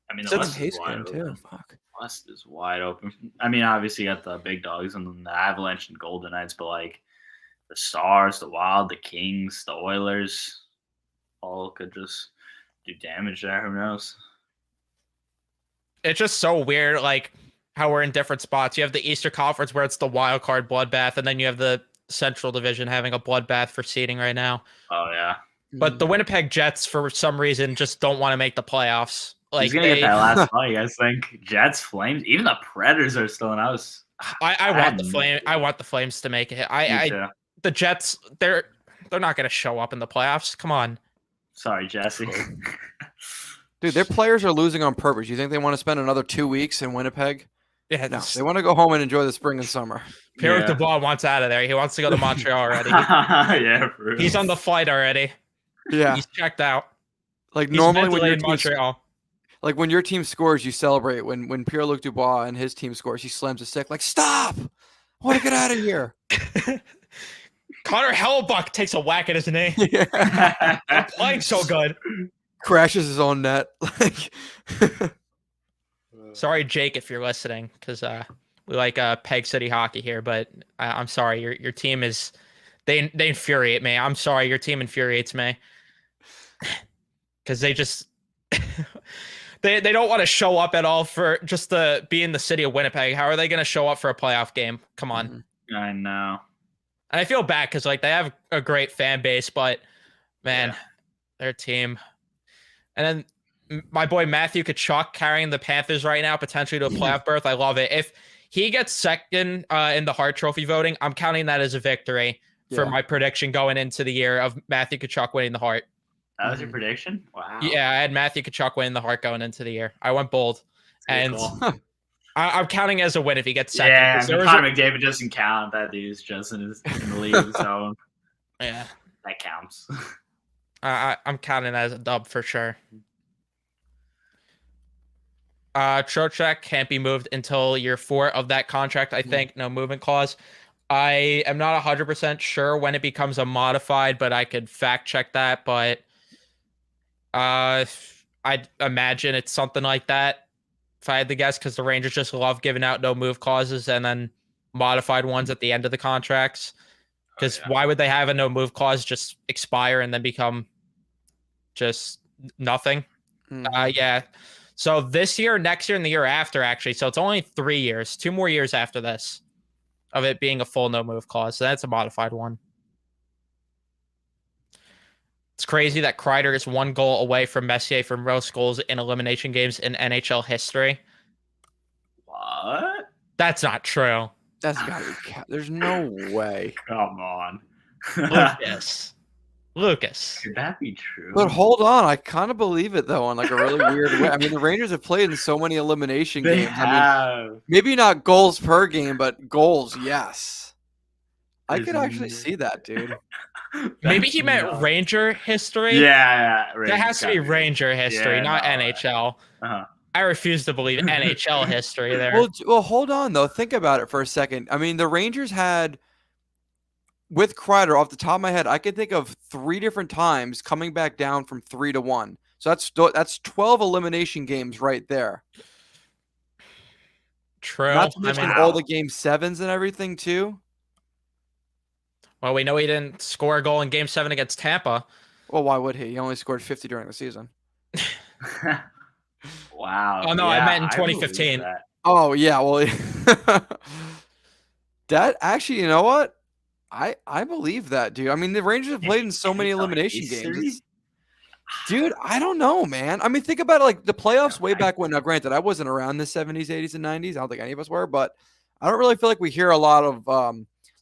I mean, the Said West some is Hayes wide game open. too. Fuck. West is wide open. I mean, obviously you got the big dogs and then the Avalanche and Golden Knights, but like the Stars, the Wild, the Kings, the Oilers, all could just do damage there. Who knows? It's just so weird, like how we're in different spots. You have the Eastern Conference where it's the wild card bloodbath, and then you have the Central Division having a bloodbath for seeding right now. Oh yeah. But the Winnipeg Jets, for some reason, just don't want to make the playoffs. Like He's gonna get that last spot. You guys think Jets, Flames, even the Predators are still in. I want the Flame. I want the Flames to make it. The Jets, they're not going to show up in the playoffs. Come on. Sorry, Jesse. Dude, their players are losing on purpose. You think they want to spend another 2 weeks in Winnipeg? Yeah, No, they want to go home and enjoy the spring and summer. Pierre Dubois wants out of there. He wants to go to Montreal already. Yeah, for real. He's on the flight already. Yeah, He's checked out. like He's normally when mentally your in team, Montreal. like when your team scores, you celebrate. When Pierre-Luc Dubois and his team scores, he slams a stick like, "Stop! I want to get out of here." Connor Hellebuck takes a whack at his knee. Yeah. I'm playing so good. Crashes his own net. Like, Sorry, Jake, if you're listening, because we like Peg City hockey here, but I'm sorry. Your team is they infuriate me. I'm sorry, your team infuriates me because they just they don't want to show up at all for just to be in the city of Winnipeg. How are they going to show up for a playoff game? Come on. I know. And I feel bad because like they have a great fan base, but man, their team. And then my boy Matthew Tkachuk carrying the Panthers right now, potentially to a playoff berth. I love it. If he gets second in the Hart Trophy voting, I'm counting that as a victory for my prediction going into the year of Matthew Tkachuk winning the Hart. That was your prediction? Wow. Yeah, I had Matthew Tkachuk winning the Hart going into the year. I went bold. And Cool. I'm counting as a win if he gets second. Yeah, There Connor was McDavid doesn't count. That dude's just in the league, so yeah, that counts. I'm counting that as a dub for sure. Trocheck can't be moved until year 4 of that contract. I think no movement clause. I am not 100% sure when it becomes a modified, but I could fact check that. But I'd imagine it's something like that. If I had to guess, because the Rangers just love giving out no move clauses and then modified ones at the end of the contracts. Because why would they have a no move clause just expire and then become just nothing? Yeah. So this year, next year, and the year after, actually. So it's only 3 years, 2 more years after this of it being a full no move clause. So that's a modified one. It's crazy that Kreider is 1 goal away from Messier for most goals in elimination games in NHL history. What? That's not true. that's gotta be. There's no way. Come on. Lucas. Could that be true? But hold on, I kind of believe it though, in like a really weird way. I mean, the Rangers have played in so many elimination They games. I mean, have. maybe not goals per game, but goals, yes. I There's could actually no- see that, dude. Maybe he meant Ranger history. Yeah. That has to be Ranger history, not NHL. Uh-huh. I refuse to believe NHL history there. Well, hold on though. Think about it for a second. I mean, the Rangers had, with Kreider, off the top of my head, I could think of 3 different times coming back down from 3-1. So that's 12 elimination games right there. True. Not to mention mean- all the game 7s and everything too. Well, we know he didn't score a goal in Game 7 against Tampa. Well, why would he? He only scored 50 during the season. Wow. Oh, no, I meant in I believe 2015. that. Oh yeah, well, that actually, you know what? I believe that, dude. I mean, the Rangers have played in so many NHL elimination history? games. Dude, I don't know, man. I mean, think about it, like the playoffs way Okay. back when. Now, granted, I wasn't around the 70s, 80s, and 90s. I don't think any of us were, but I don't really feel like we hear a lot of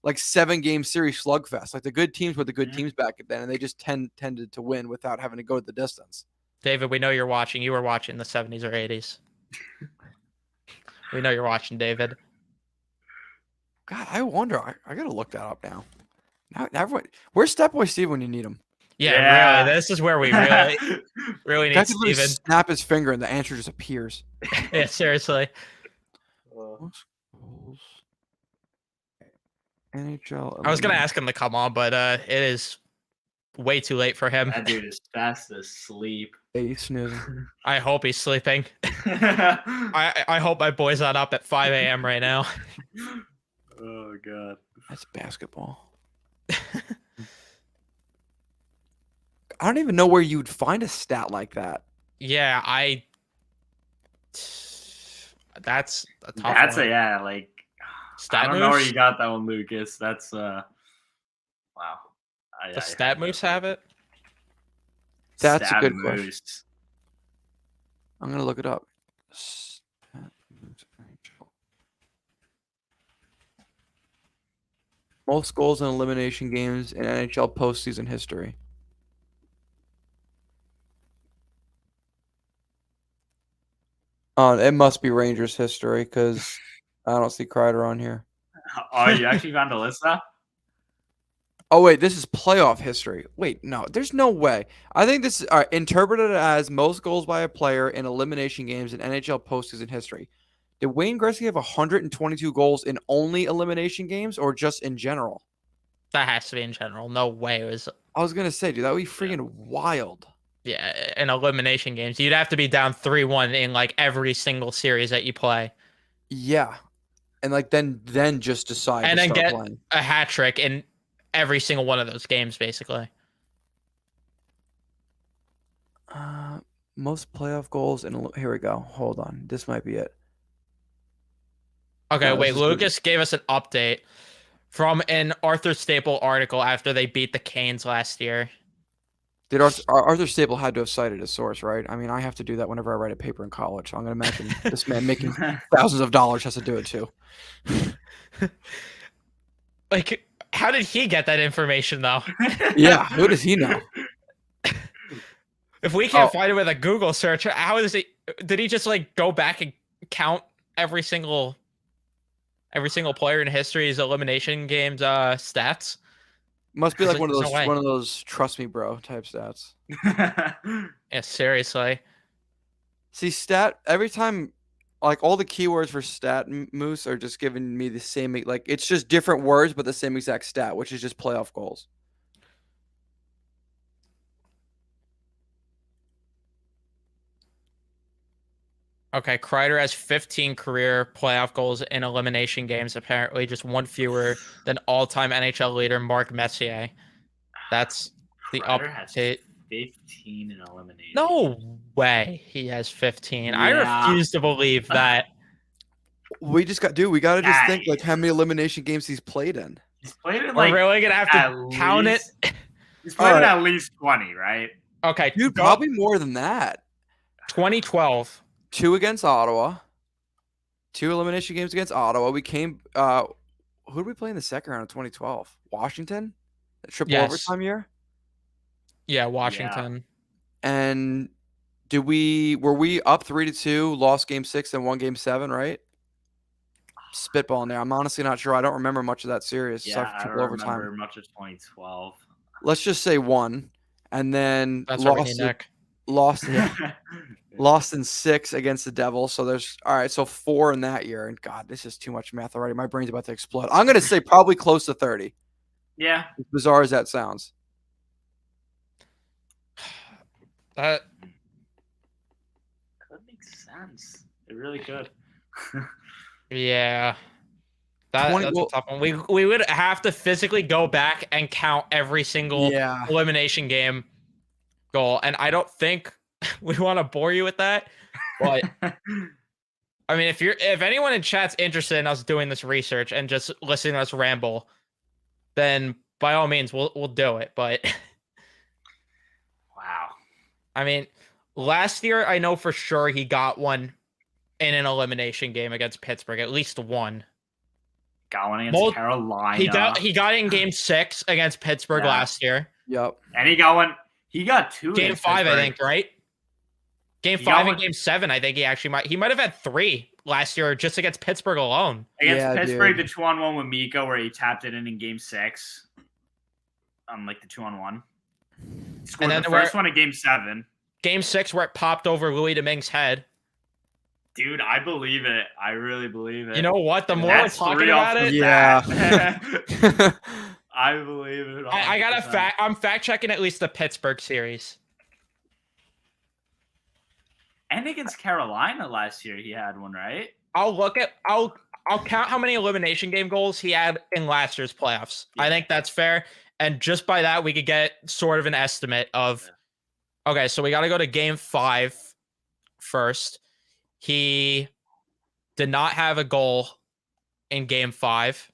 like 7-game series slugfest. Like the good teams were the good teams back then, and they just tended to win without having to go the distance. David, we know you're watching. You were watching the 70s or 80s. We know you're watching, David. God, I wonder. I gotta look that up now. Now everyone, where's Step Boy Steve when you need him? Yeah, really. This is where we really need Guy could literally Steven. snap his finger and the answer just appears. Yeah, seriously. NHL. I was gonna ask him to come on, but it is way too late for him. That dude is fast asleep. Hey, snoozing. I hope he's sleeping. I hope my boy's not up at 5 a.m. right now. Oh god. That's basketball. I don't even know where you'd find a stat like that. Yeah, that's a tough That's one. like Stat I don't know where moves? you got that one, Lucas. That's wow. The stat moves have it. That's a Stat good question. moves. I'm gonna look it up. Stat moves NHL. Most goals in elimination games in NHL postseason history. It must be Rangers history because I don't see Kreider on here. Oh, you actually found a list now? Oh wait, this is playoff history. Wait, no, there's no way. I think this is interpreted as most goals by a player in elimination games in NHL postseason history. Did Wayne Gretzky have 122 goals in only elimination games or just in general? That has to be in general. No way it was. I was gonna say, dude, that would be freaking wild. Yeah, in elimination games, you'd have to be down 3-1 in like every single series that you play, Yeah, and like then just decide and to then start get playing. a hat trick in every single one of those games, basically. Most playoff goals in here we go. Hold on, this might be it. Okay, No, this wait. is good. Lucas gave us an update from an Arthur Staple article after they beat the Canes last year. Did Arthur Staple had to have cited a source, right? I mean, I have to do that whenever I write a paper in college. So I'm gonna imagine this man making thousands of dollars has to do it too. Like, how did he get that information though? Yeah, who does he know? If we can't find it with a Google search, how is it? Did he just like go back and count every single player in history's elimination games stats? Must be like There's one no way. of those trust me, bro type stats. Yeah, seriously. See, every time, like all the keywords for stat moose are just giving me the same, like it's just different words but the same exact stat, which is just playoff goals. Okay, Kreider has 15 career playoff goals in elimination games, apparently just one fewer than all-time NHL leader Mark Messier. That's the Kreider has update. 15 in elimination. No way he has 15. I Yeah. refuse to believe that. We just got, dude. We got to just think like how many elimination games he's played in. He's played in We're like really going to have to at count it? least- He's played in Alright. at least 20, right? Okay, Dude, go- probably more than that. 2012. 2 against Ottawa. 2 elimination games against Ottawa. We came. Who did we play in the second round of 2012? Washington, the triple Yes. overtime year. Yeah, Washington. And were we up 3-2, lost game 6 and won game 7, right? Spitballing there. I'm honestly not sure. I don't remember much of that series. Yeah, aside I from don't triple remember overtime. much of 2012. Let's just say 1, and then That's what we need, Nick. lost in 6 against the Devils. So there's all right. So 4 in that year. And God, this is too much math already. My brain's about to explode. I'm gonna say probably close to 30. Yeah. As bizarre as that sounds. That Could make sense. It really could. Yeah. 20 That's a tough one. We would have to physically go back and count every single Yeah. elimination game goal. And I don't think we want to bore you with that. But I mean, if anyone in chat's interested in us doing this research and just listening to us ramble, then by all means we'll do it. But Wow. I mean, last year I know for sure he got one in an elimination game against Pittsburgh, at least one. Got one against Carolina. He got in game 6 against Pittsburgh last year. Yep. And he got one. He got 2 Game 5, Pittsburgh. I think, right? Game 5 and game 7, I think he might have had 3 last year just against Pittsburgh alone. Against Pittsburgh, the 2-on-1 with Miko where he tapped it in game 6. Like the 2-on-1. Scored the first one in game 7. Game 6 where it popped over Louis Dominguez's head. Dude, I believe it. I really believe it. You know what? The more we're talking about it, I believe it. I got I'm fact checking at least the Pittsburgh series. And against Carolina last year, he had one, right? I'll count how many elimination game goals he had in last year's playoffs. Yeah. I think that's fair. And just by that, we could get sort of an estimate of. Yeah. Okay, so we got to go to game 5 first. He did not have a goal in game 5.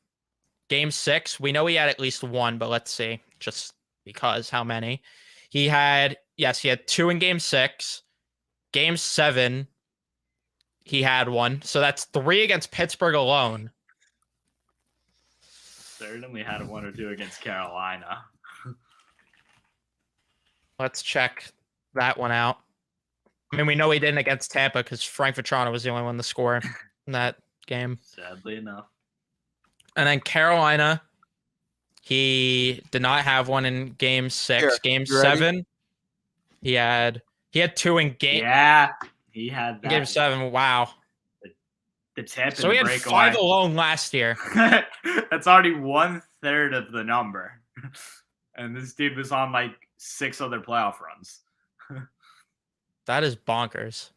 Game 6, we know he had at least one, but let's see, just because how many. He had 2 in game 6. Game 7, he had one. So that's 3 against Pittsburgh alone. Certainly had 1 or 2 against Carolina. Let's check that one out. I mean, we know he didn't against Tampa because Frank Vetrano was the only one to score in that game. Sadly enough. And then Carolina, he did not have one in game 6. Here, game 7, he had 2 in game. Yeah, he had that. Game 7. Wow. The tip. So he had 5 alone last year. That's already 1/3 of the number. And this dude was on like 6 other playoff runs. That is bonkers.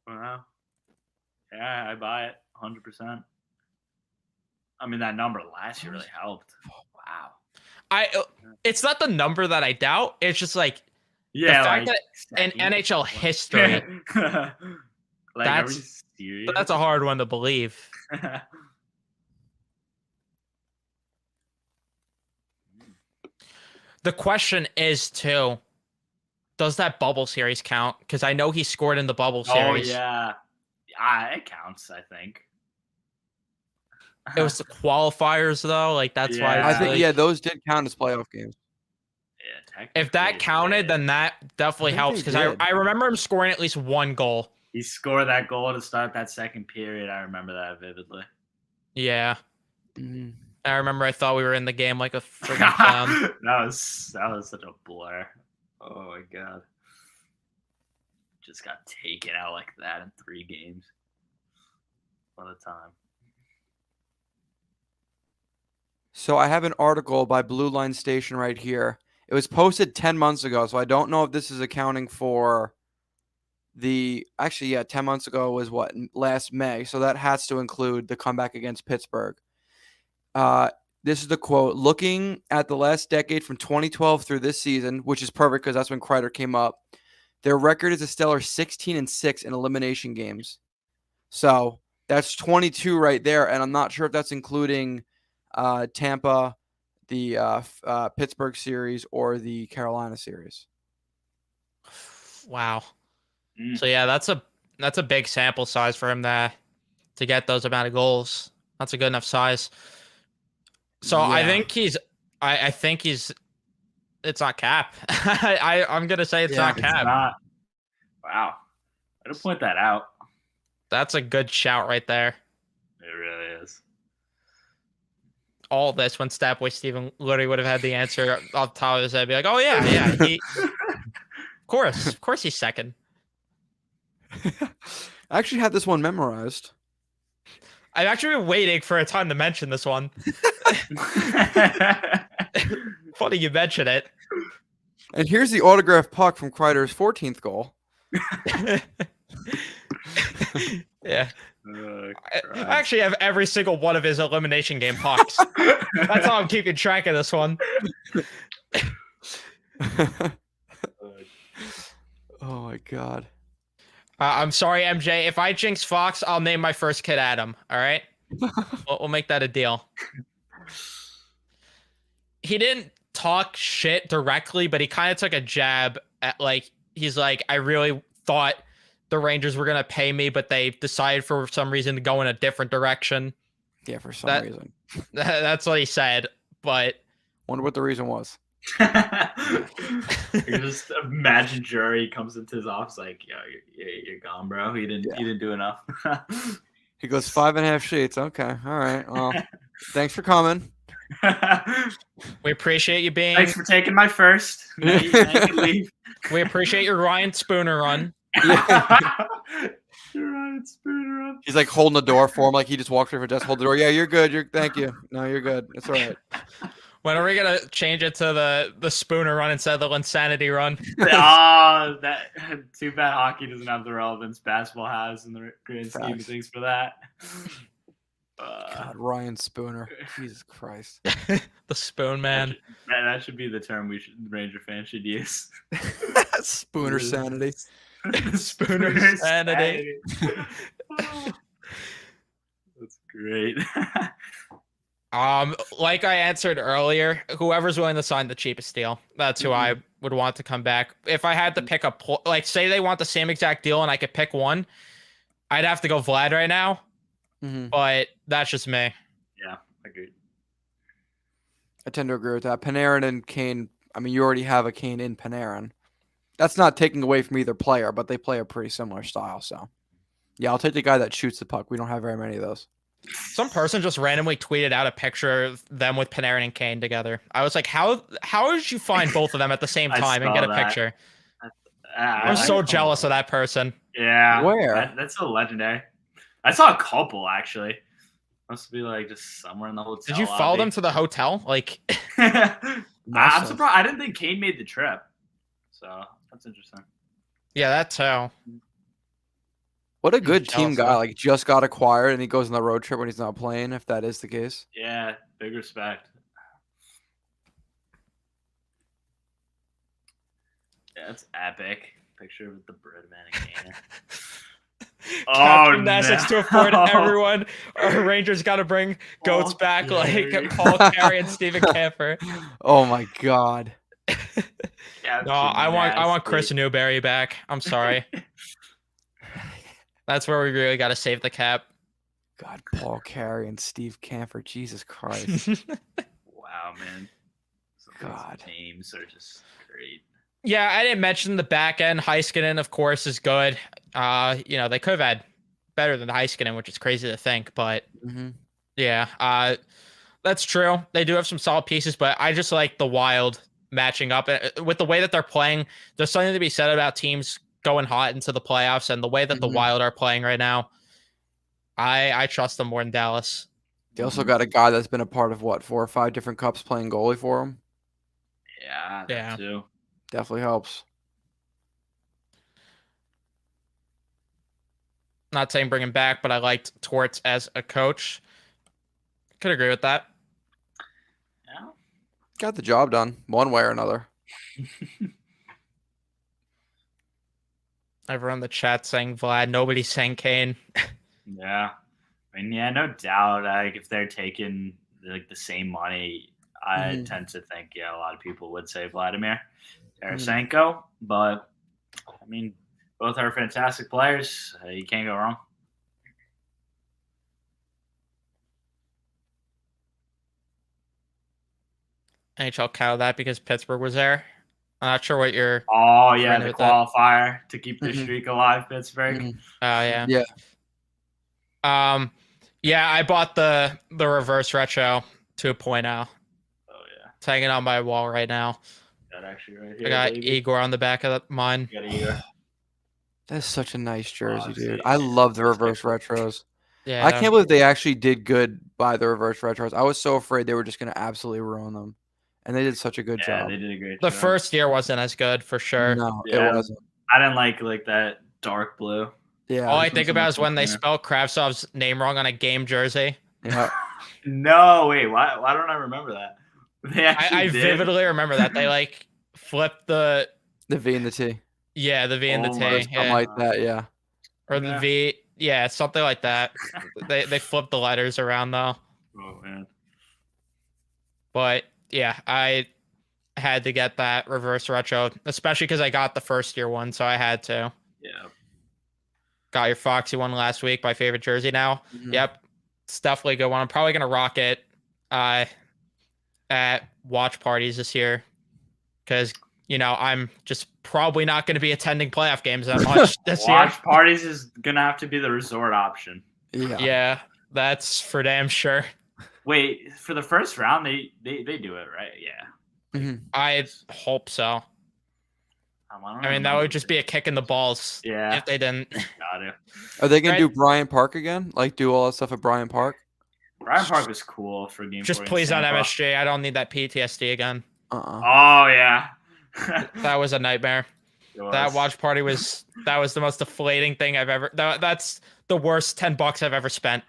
Wow. Yeah, I buy it 100%. I mean, that number last year really helped. Wow. It's not the number that I doubt. It's just like the fact that in NHL history, that's a hard one to believe. The question is too, does that bubble series count? Because I know he scored in the bubble series. Oh yeah, it counts. I think it was the qualifiers though. Like that's why I think those did count as playoff games. Yeah, if that counted, then that definitely helps because I remember him scoring at least 1 goal. He scored that goal to start that second period. I remember that vividly. Yeah. Mm. I remember I thought we were in the game like a freaking clown. that was such a blur. Oh my god. Just got taken out like that in 3 games. What a time. So I have an article by Blue Line Station right here. It was posted 10 months ago, so I don't know if this is accounting for the 10 months ago was last May, so that has to include the comeback against Pittsburgh. This is the quote: looking at the last decade from 2012 through this season, which is perfect because that's when Kreider came up, their record is a stellar 16-6 in elimination games. So that's 22 right there, and I'm not sure if that's including Tampa, the Pittsburgh series, or the Carolina series. Wow. So yeah, that's a big sample size for him to get those amount of goals. That's a good enough size. So yeah. I think he's it's not cap. I'm gonna say it's not cap. It's not. Wow. I had to point that out. That's a good shout right there. It really is. All this when Statboy Steven literally would have had the answer off the top of his head, be like, oh yeah, he of course he's second. I actually had this one memorized. I've actually been waiting for a time to mention this one. Funny you mention it. And here's the autographed puck from Kreider's 14th goal. Yeah. I actually have every single one of his elimination game pucks. That's how I'm keeping track of this one. Oh my god. I'm sorry, MJ. If I jinx Fox, I'll name my first kid Adam. All right? We'll make that a deal. He didn't talk shit directly, but he kind of took a jab Like he's like, I really thought the Rangers were gonna pay me, but they decided for some reason to go in a different direction. Yeah, for some That- reason. That's what he said. But Wonder what the reason was. You just imagine Jury comes into his office like, yo, you're gone, bro. You didn't do enough. He goes 5.5 sheets. Okay, all right. Well, thanks for coming. we appreciate you being. Thanks for taking my first. Now you can leave. We appreciate your Ryan Spooner run. Ryan Spooner. He's like holding the door for him, like he just walked over desk, hold the door. Yeah, you're good. Thank you. No, you're good. It's all right. When are we gonna change it to the Spooner run instead of the Insanity run? Oh, that too bad hockey doesn't have the relevance basketball has in the grand scheme of Facts. things for that. God, Ryan Spooner. Jesus Christ. The Spoon Man. That should be the term Ranger fans should use. Spooner sanity. Spooner sanity. That's great. Like I answered earlier, whoever's willing to sign the cheapest deal, that's who I would want to come back. If I had to pick a like, say they want the same exact deal and I could pick one, I'd have to go Vlad right now. But that's just me. Yeah, agreed. I tend to agree with that. Panarin and Kane. I mean, you already have a Kane in Panarin. That's not taking away from either player, but they play a pretty similar style. So, yeah, I'll take the guy that shoots the puck. We don't have very many of those. Some person just randomly tweeted out a picture of them with Panarin and Kane together. I was like, how did you find both of them at the same time and get a picture? I'm so jealous of that person. Yeah. Where? That's so legendary. I saw a couple actually. Must be like just somewhere in the hotel. Did you follow them to the hotel? Like, I'm surprised. I didn't think Kane made the trip. So that's interesting. Yeah, that too. What a good jealous team of guy. that. Like, just got acquired and he goes on the road trip when he's not playing, if that is the case. Yeah, big respect. Yeah, that's epic. Picture with the Breadman and Kane. Captain Essex to afford everyone. Our Rangers got to bring goats back like Paul Carey and Steven Camper. Oh, my God. No, I want Chris Newberry back. I'm sorry. That's where we really got to save the cap. God, Paul Carey and Steve Camper. Jesus Christ. Wow, man. God. Names are just great. Yeah, I didn't mention the back end. Heiskanen, of course, is good. They could have had better than Heiskanen, which is crazy to think, but yeah, that's true. They do have some solid pieces, but I just like the Wild matching up with the way that they're playing. There's something to be said about teams going hot into the playoffs, and the way that the Wild are playing right now, I trust them more than Dallas. They also got a guy that's been a part of 4 or 5 different cups playing goalie for him. Yeah, that too. Definitely helps. Not saying bring him back, but I liked Torts as a coach. Could agree with that. Yeah. Got the job done one way or another. Everyone in the chat saying Vlad. Nobody's saying Kane. Yeah. I mean, yeah, no doubt. Like, if they're taking like the same money, I tend to think, a lot of people would say Vladimir Tarasenko. But I mean, both are fantastic players. You can't go wrong. NHL cow that because Pittsburgh was there. I'm not sure what you're. Oh yeah, referring the with that. qualifier to keep the streak alive, Pittsburgh. Oh yeah. Yeah. Yeah, I bought the reverse retro 2.0. Oh yeah, It's hanging on my wall right now. that actually right here. I got baby. Igor on the back of mine. You got Igor. That's such a nice jersey, Oh, dude. see, I love the reverse retros. Yeah, I can't believe they actually did good by the reverse retros. I was so afraid they were just going to absolutely ruin them. And they did such a good Yeah, job. they did a great the job. first year wasn't as good for sure. No, Yeah. it wasn't. I didn't like that dark blue. Yeah. All I This think one's about much is when they better. spelled Kravtsov's name wrong on a game jersey. Yeah. No, wait. Why don't I remember that? They actually I did? vividly remember that they like flipped the The V and the T. V and the Oh T, my Something yeah. like that, yeah. Or the Yeah. V, yeah, something like that. they flipped the letters around though. Oh man. But yeah, I had to get that reverse retro, especially because I got the first year one, so I had to. Yeah. Got your Foxy one last week, my favorite jersey now. Mhm. Yep. It's definitely a good one. I'm probably gonna rock it at watch parties this year. Because, I'm just probably not gonna be attending playoff games that much this year. Watch parties is gonna have to be the resort option. Yeah, that's for damn sure. Wait, for the first round, they do it, right? Yeah. Mhm. I hope so. I mean, that would just be a kick in the balls Yeah. if they didn't. Got it. Are they gonna Right. do Bryant Park again? Like do all that stuff at Bryant Park? Bryant Park was cool for game. Just 4 in please not Tampa. MSG. I don't need that PTSD again. Oh yeah. That was a nightmare. That watch party was the most deflating thing I've ever. That's the worst $10 I've ever spent.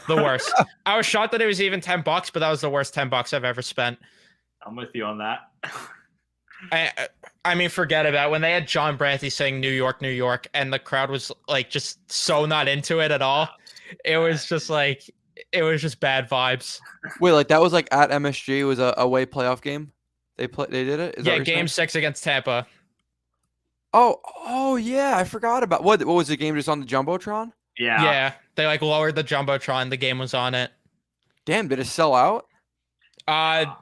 The worst. I was shocked that it was even $10, but that was the worst $10 I've ever spent. I'm with you on that. I mean, forget about it. When they had John Branty saying New York, New York, and the crowd was like just so not into it at all. It was just bad vibes. Wait, like that was like at MSG. It was a away playoff game. They did it. Is that Yeah, what you're Game saying? 6 against Tampa. Oh yeah, I forgot about what was the game just on the jumbotron? Yeah. They like lowered the jumbotron. The game was on it. Damn, did it sell out?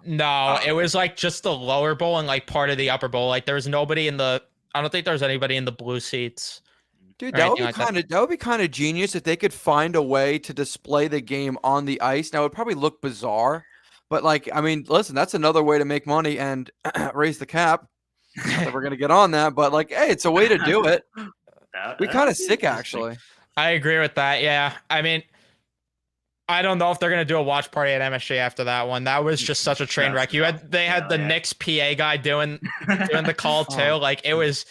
No, it was like just the lower bowl and like part of the upper bowl. Like there was nobody in the. I don't think there was anybody in the blue seats. Dude, or that would anything be like kind of that would be kind of genius if they could find a way to display the game on the ice. Now it would probably look bizarre, but like I mean, listen, that's another way to make money and raise the cap. Not that we're gonna get on that, but like, hey, it's a way to do it. We kind of sick actually. I agree with that. Yeah, I mean, I don't know if they're gonna do a watch party at MSG after that one. That was just such a train wreck. They had the Knicks PA guy doing the call too. Like it was.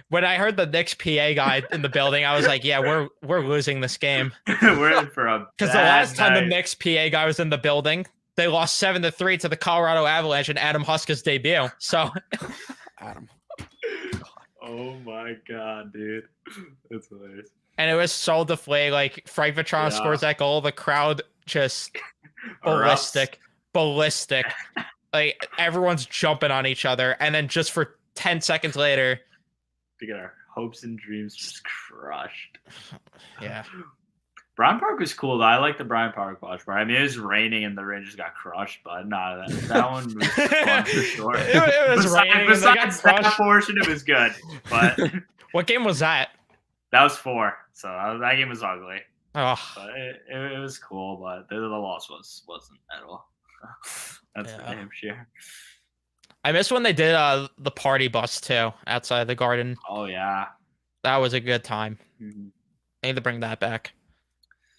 When I heard the Knicks PA guy in the building, I was like, "Yeah, we're losing this game." We're in for a because the last time night. the Knicks PA guy was in the building, they lost 7-3 to the Colorado Avalanche in Adam Huska's debut. So, Adam. Oh my god, dude, that's hilarious. And it was so deflating. Like Frank Vetrano scores that goal, the crowd just ballistic. Like everyone's jumping on each other, and then just for 10 seconds later. To get our hopes and dreams just crushed. Yeah. Bryant Park was cool though. I like the Bryant Park watch party. I mean, it was raining and the Rangers got crushed, but no, that one was fun for sure. It was raining. Besides that portion, it was good. But what game was that? That was 4. So that game was ugly. Oh, but it was cool, but the loss wasn't at all. That's for damn sure. I miss when they did the party bus too outside the Garden. Oh yeah, that was a good time. Mm-hmm. I need to bring that back.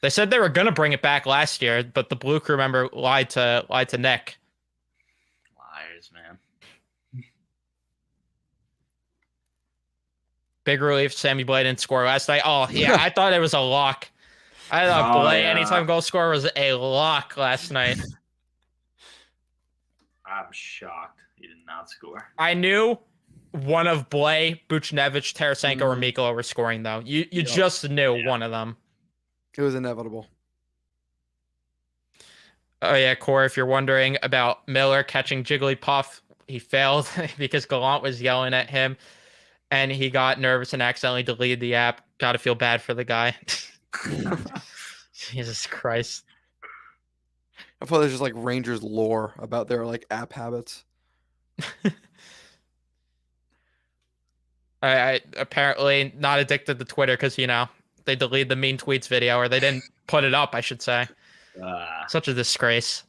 They said they were gonna bring it back last year, but the Blue Crew member lied to Nick. Liars, man. Big relief. Sammy Blay didn't score last night. Oh yeah, I thought it was a lock. I thought Blay anytime goal scorer was a lock last night. I'm shocked he did not score. I knew one of Blay, Buchnevich, Tarasenko, or Mikkola were scoring though. You just knew one of them. It was inevitable. Oh yeah, Corey, if you're wondering about Miller catching Jigglypuff, he failed because Gallant was yelling at him, and he got nervous and accidentally deleted the app. Gotta feel bad for the guy. Jesus Christ. I thought there's just like Rangers lore about their like app habits. I apparently not addicted to Twitter because they deleted the mean tweets video, or they didn't put it up, I should say. Such a disgrace.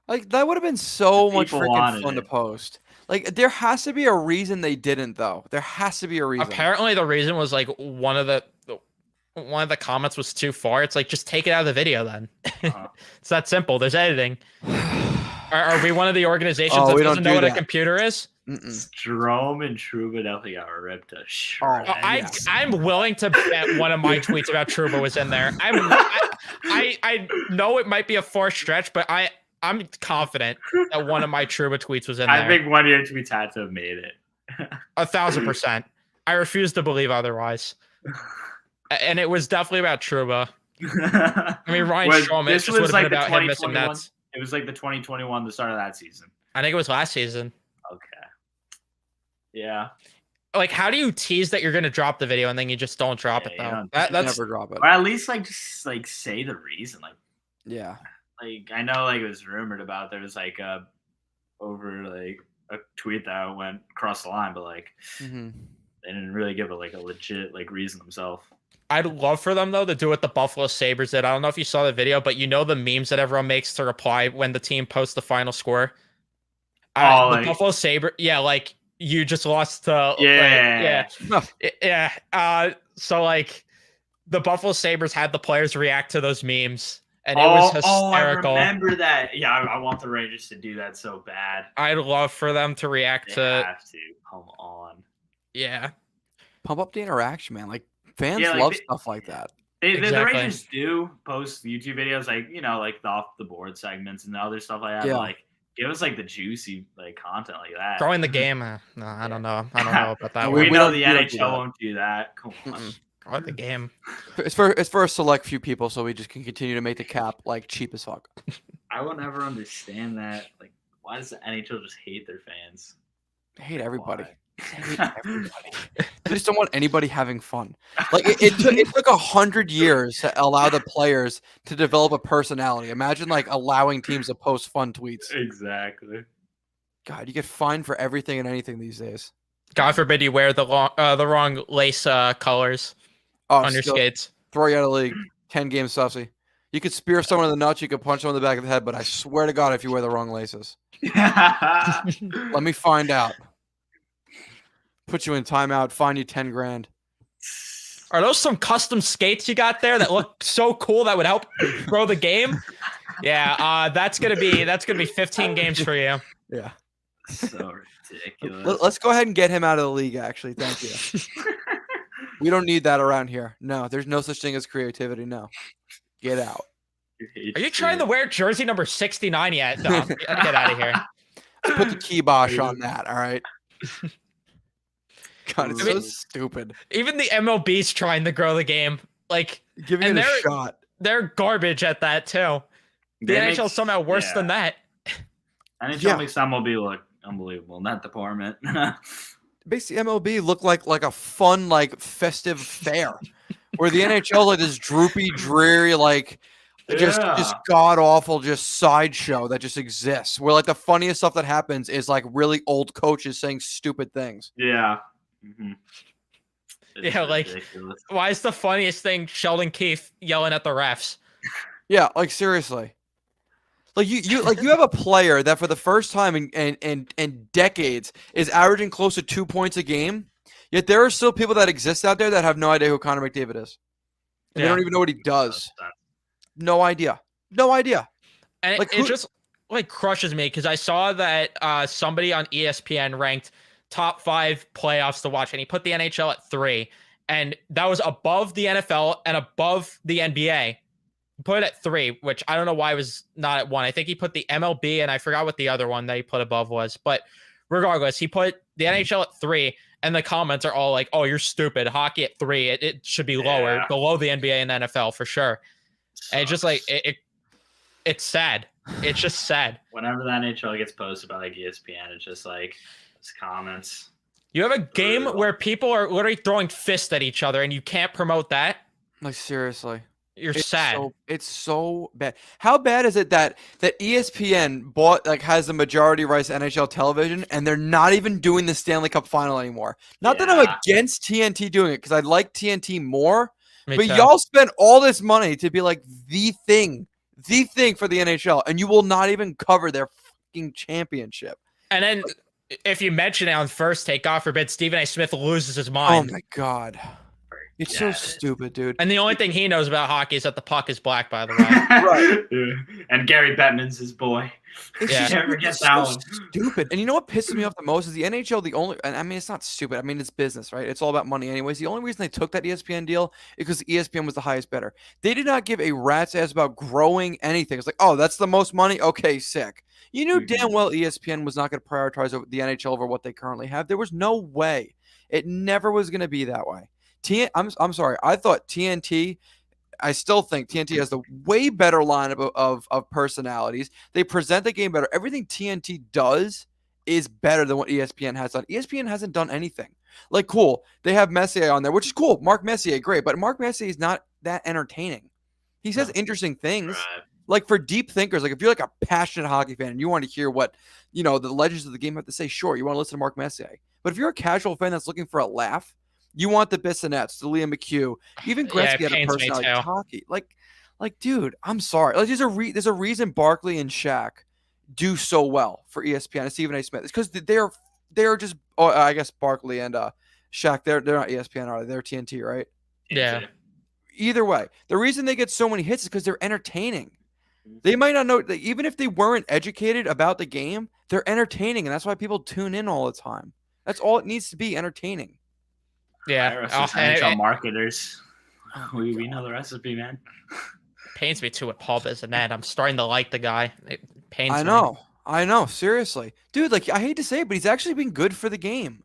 Like that would have been so much freaking fun to post. Like there has to be a reason they didn't though. There has to be a reason. Apparently the reason was like one of the comments was too far. It's like, just take it out of the video then. It's that simple. There's editing. Are we one of the organizations that doesn't know what a computer is? Strome and Trouba definitely got ripped to shreds. I'm willing to bet one of my tweets about Trouba was in there. I know it might be a far stretch, but I'm confident that one of my Trouba tweets was in there. I think one of your tweets had to have made it. 1,000%. I refuse to believe otherwise. And it was definitely about Trouba. I mean, Ryan Strome, it just would have been about him missing nets. It was like the 2021, the start of that season. I think it was last season. Okay. Yeah. Like, how do you tease that you're gonna drop the video and then you just don't drop it Yeah, you though? don't That's Never drop it. Or at least like just like say the reason. Yeah. Like I know like it was rumored about there was like over like a tweet that went across the line, but like Mm-hmm. they didn't really give it like a legit like reason themselves. I'd love for them though to do what the Buffalo Sabres did. I don't know if you saw the video, but you know the memes that everyone makes to reply when the team posts the final score. Oh, The like- Buffalo Sabre, yeah, like you just lost to, Yeah. yeah. So like the Buffalo Sabres had the players react to those memes, and it was hysterical. I remember that. Yeah, I want the Rangers to do that so bad. I'd love for them to react They to, have to. Come on. yeah. Pump up the interaction, man. Like fans Yeah, like love they- stuff like that. The Exactly. Rangers do post YouTube videos like like the off the board segments and other stuff like that. Yeah. But, like give us like the juicy like content like that. Throwing the game, no, I don't know. I don't know about that No, one. We we know don't- the we don't do NHL that. won't do that. Come on. Mm-mm. Throwing the game. It's for a select few people, so we just can continue to make the cap like cheap as fuck. I will never understand that. Like, why does the NHL just hate their fans? I hate everybody. Why? I hate everybody. I just don't want anybody having fun. Like it took 100 years to allow the players to develop a personality. Imagine like allowing teams to post fun tweets. Exactly. God, you get fined for everything and anything these days. God forbid you wear the wrong lace colors Oh, on your still skates. throw you out of the league. 10-game sussy. You could spear someone in the nuts. You could punch someone in the back of the head. But I swear to God, if you wear the wrong laces, let me find out. Put you in timeout. Fine you 10 grand. Are those some custom skates you got there that look so cool that would help grow the game? Yeah, that's gonna be 15 games for you. Yeah. So ridiculous. Let's go ahead and get him out of the league. Actually, thank you. We don't need that around here. No, there's no such thing as creativity. No, get out. Are you trying to wear jersey number 69 yet? No, get out of here. Let's put the kibosh on that. All right. God, it's I so mean- stupid. Even the MLB's trying to grow the game. Like Giving and it a they're- shot. they're garbage at that too. The NHL is somehow worse than that. NHL Yeah. makes MLB look unbelievable in that department. Basically, MLB looked like a fun, like festive fair, where the NHL is like this droopy, dreary, like just Yeah. god awful, just sideshow that just exists. Where like the funniest stuff that happens is like really old coaches saying stupid things. Yeah. Mhm. It's Yeah, like- ridiculous. Why is the funniest thing Sheldon Keefe yelling at the refs? Yeah, like seriously. Like you have a player that for the first time in decades is averaging close to 2 points a game. Yet there are still people that exist out there that have no idea who Connor McDavid is. And they Yeah. don't even know what he does. No idea. No idea. And Like, it who- just like crushes me because I saw that somebody on ESPN ranked top 5 playoffs to watch, and he put the NHL at 3, and that was above the NFL and above the NBA. He put it at 3, which I don't know why it was not at 1. I think he put the MLB, and I forgot what the other one that he put above was. But regardless, he put the NHL at 3, and the comments are all like, "Oh, you're stupid. Hockey at 3, it should be lower, Yeah. below the NBA and NFL for sure." And it's just like it's sad. It's just sad. Whenever the NHL gets posted by like ESPN, it's just like it's comments. You have a game Brutal. where people are literally throwing fists at each other, and you can't promote that. Like seriously. You're sad. It's so bad. How bad is it that ESPN has the majority rights to NHL television and they're not even doing the Stanley Cup final anymore? Not that I'm Yeah. against TNT doing it because I like TNT more, Me but too. y'all spend all this money to be like the thing for the NHL, and you will not even cover their fucking championship. And then if you mention it on First Take, God forbid, Stephen A. Smith loses his Oh mind. my god. It's so Yeah. stupid, dude. And the only thing he knows about hockey is that the puck is black, by the way. Right. And Gary Bettman's his boy. It's Yeah. just Never get it's that so one. stupid. And you know what pisses me off the most is the NHL. And I mean, it's not stupid. I mean, it's business, right? It's all about money, anyways. The only reason they took that ESPN deal is because ESPN was the highest bidder. They did not give a rat's ass about growing anything. It's like, oh, that's the most money. Okay, sick. You knew damn well ESPN was not going to prioritize the NHL over what they currently have. There was no way. It never was going to be that way. I'm sorry. I thought TNT. I still think TNT has the way better lineup of personalities. They present the game better. Everything TNT does is better than what ESPN has done. ESPN hasn't done anything. Like, cool, they have Messier on there, which is cool. Mark Messier, great, but Mark Messier is not that entertaining. He says interesting things. Right. Like for deep thinkers, like if you're like a passionate hockey fan and you want to hear what, the legends of the game have to say, sure, you want to listen to Mark Messier. But if you're a casual fan that's looking for a laugh, you want the Bissonnettes, the Liam McHugh, even Gretzky had a personality. Hockey, like, dude, I'm sorry. Like, there's a reason Barkley and Shaq do so well for ESPN and Stephen A. Smith. It's because they're just. Oh, I guess Barkley and Shaq, they're not ESPN, are they? They're TNT, right? Yeah. Either way, the reason they get so many hits is because they're entertaining. They might not know, even if they weren't educated about the game, they're entertaining, and that's why people tune in all the time. That's all it needs to be, entertaining. Yeah. NHL marketers. We know the recipe, man. Pains me too with Paul Bissonnette. I'm starting to like the guy. It pains I me. I know. Seriously, dude. Like, I hate to say it, but he's actually been good for the game.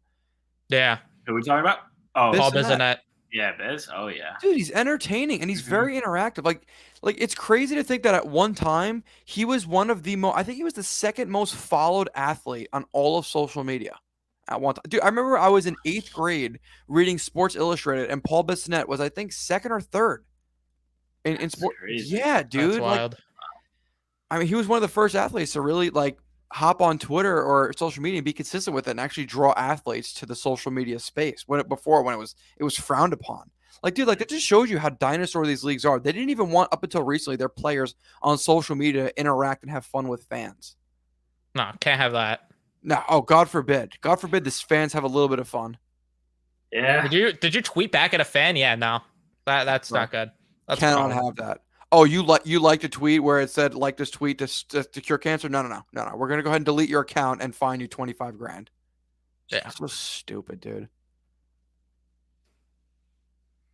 Yeah. Who are we talking about? Oh, Paul Bissonnette. Yeah, Biz. Oh yeah, dude. He's entertaining and he's very interactive. Like it's crazy to think that at one time he was one of the most. I think he was the second most followed athlete on all of social media. At one time, dude. I remember I was in 8th grade reading Sports Illustrated, and Paul Bissonnette was, I think, second or third in sport. Crazy. Yeah, dude. That's wild. I mean, he was one of the first athletes to really hop on Twitter or social media and be consistent with it and actually draw athletes to the social media space when it was frowned upon. Like, dude, that just shows you how dinosaur these leagues are. They didn't even want, up until recently, their players on social media to interact and have fun with fans. No, can't have that. No, God forbid. God forbid this fans have a little bit of fun. Yeah. Did you tweet back at a fan? Yeah, no. That's not good. That's Cannot have that. Oh, you liked a tweet where it said, like this tweet to cure cancer? No. We're gonna go ahead and delete your account and fine you $25,000. Yeah. So stupid, dude.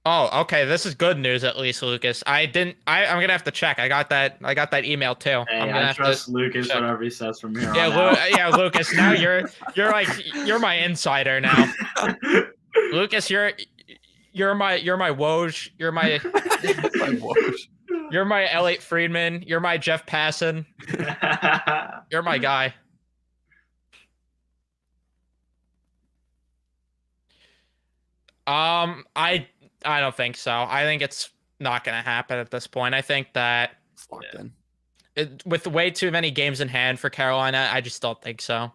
Oh, okay. This is good news, at least, Lucas. I'm gonna have to check. I got that email too. Hey, I'm gonna I trust Lucas check. Whatever he says from here on out. Yeah, Lucas. Now you're my insider now. Lucas, you're my Woj. You're my Woj. You're my Elliot Friedman. You're my Jeff Passan. You're my guy. I don't think so. I think it's not going to happen at this point. I think that with way too many games in hand for Carolina, I just don't think so.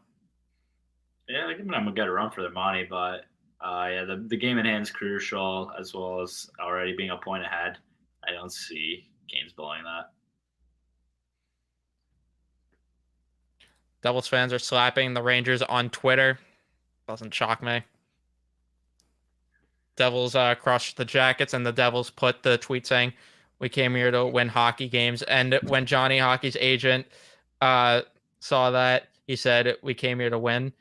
Yeah, I think I'm gonna get a run for their money, but the game in hand is crucial, as well as already being a point ahead. I don't see Canes blowing that. Devils fans are slapping the Rangers on Twitter. Doesn't shock me. Devils crushed the Jackets, and the Devils put the tweet saying, "We came here to win hockey games." And when Johnny Hockey's agent saw that, he said, "We came here to win."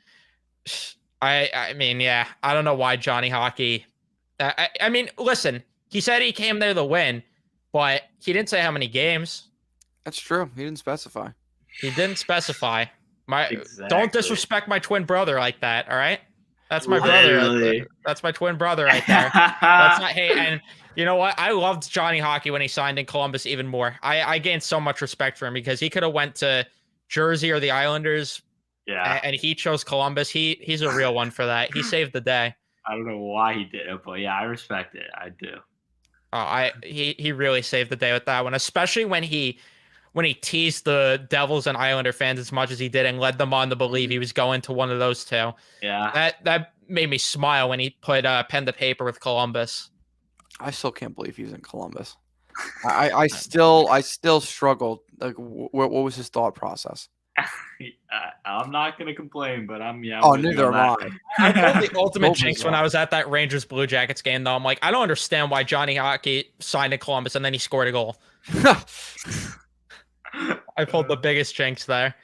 I mean, yeah, I don't know why Johnny Hockey. I mean, listen, he said he came there to win, but he didn't say how many games. That's true. He didn't specify. He didn't specify. Exactly. Don't disrespect my twin brother like that. All right, that's my brother. That's my twin brother right there. That's not. Hey, and you know what? I loved Johnny Hockey when he signed in Columbus even more. I gained so much respect for him because he could have went to Jersey or the Islanders. Yeah, and he chose Columbus. He's a real one for that. He saved the day. I don't know why he did it, but yeah, I respect it. I do. Oh, he really saved the day with that one, especially when he teased the Devils and Islander fans as much as he did and led them on to believe he was going to one of those two. Yeah, that made me smile when he put pen to paper with Columbus. I still can't believe he was in Columbus. I still struggled. Like, what was his thought process? I'm not gonna complain, but I'm neither am I. I thought the ultimate jinx when I was at that Rangers Blue Jackets game, though. I'm like, I don't understand why Johnny Hockey signed in Columbus and then he scored a goal. I pulled the biggest jinx there.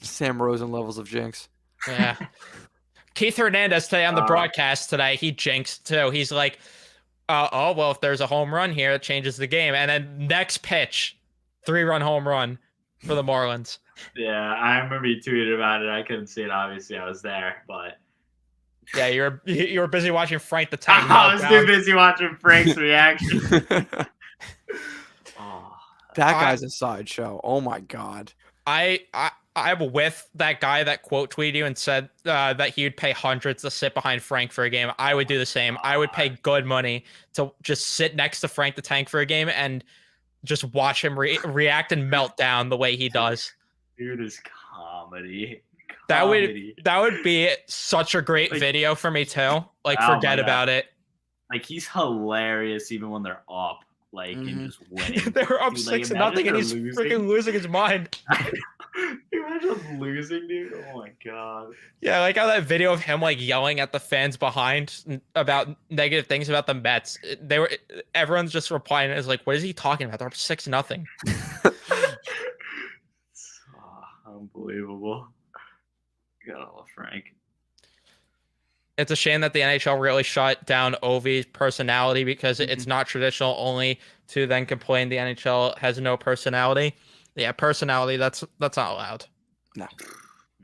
Sam Rosen levels of jinx. Yeah. Keith Hernandez today on the broadcast today, he jinxed too. He's like, well, if there's a home run here, it changes the game. And then next pitch, 3-run home run for the Marlins. Yeah, I remember you tweeted about it. I couldn't see it. Obviously, I was there, but yeah, you were busy watching Frank the Tank. I was too busy watching Frank's reaction. That guy's a sideshow. Oh my god. I I'm with that guy that quote tweeted you and said that he would pay hundreds to sit behind Frank for a game. I would do the same. I would pay good money to just sit next to Frank the Tank for a game and just watch him react and melt down the way he does. Dude is comedy. That would be such a great video for me too. Like, forget about it. Like, he's hilarious even when they're up. Like, and just winning. They're up 6-0 and he's freaking losing his mind. Imagine losing, dude. Oh my god. Yeah, like how that video of him like yelling at the fans behind about negative things about the Mets. Everyone's just replying is like, what is he talking about? They're up 6-0. Unbelievable. Gotta love Frank. It's a shame that the NHL really shut down Ovi's personality because it's not traditional only to then complain the NHL has no personality. Yeah, personality, that's not allowed. No.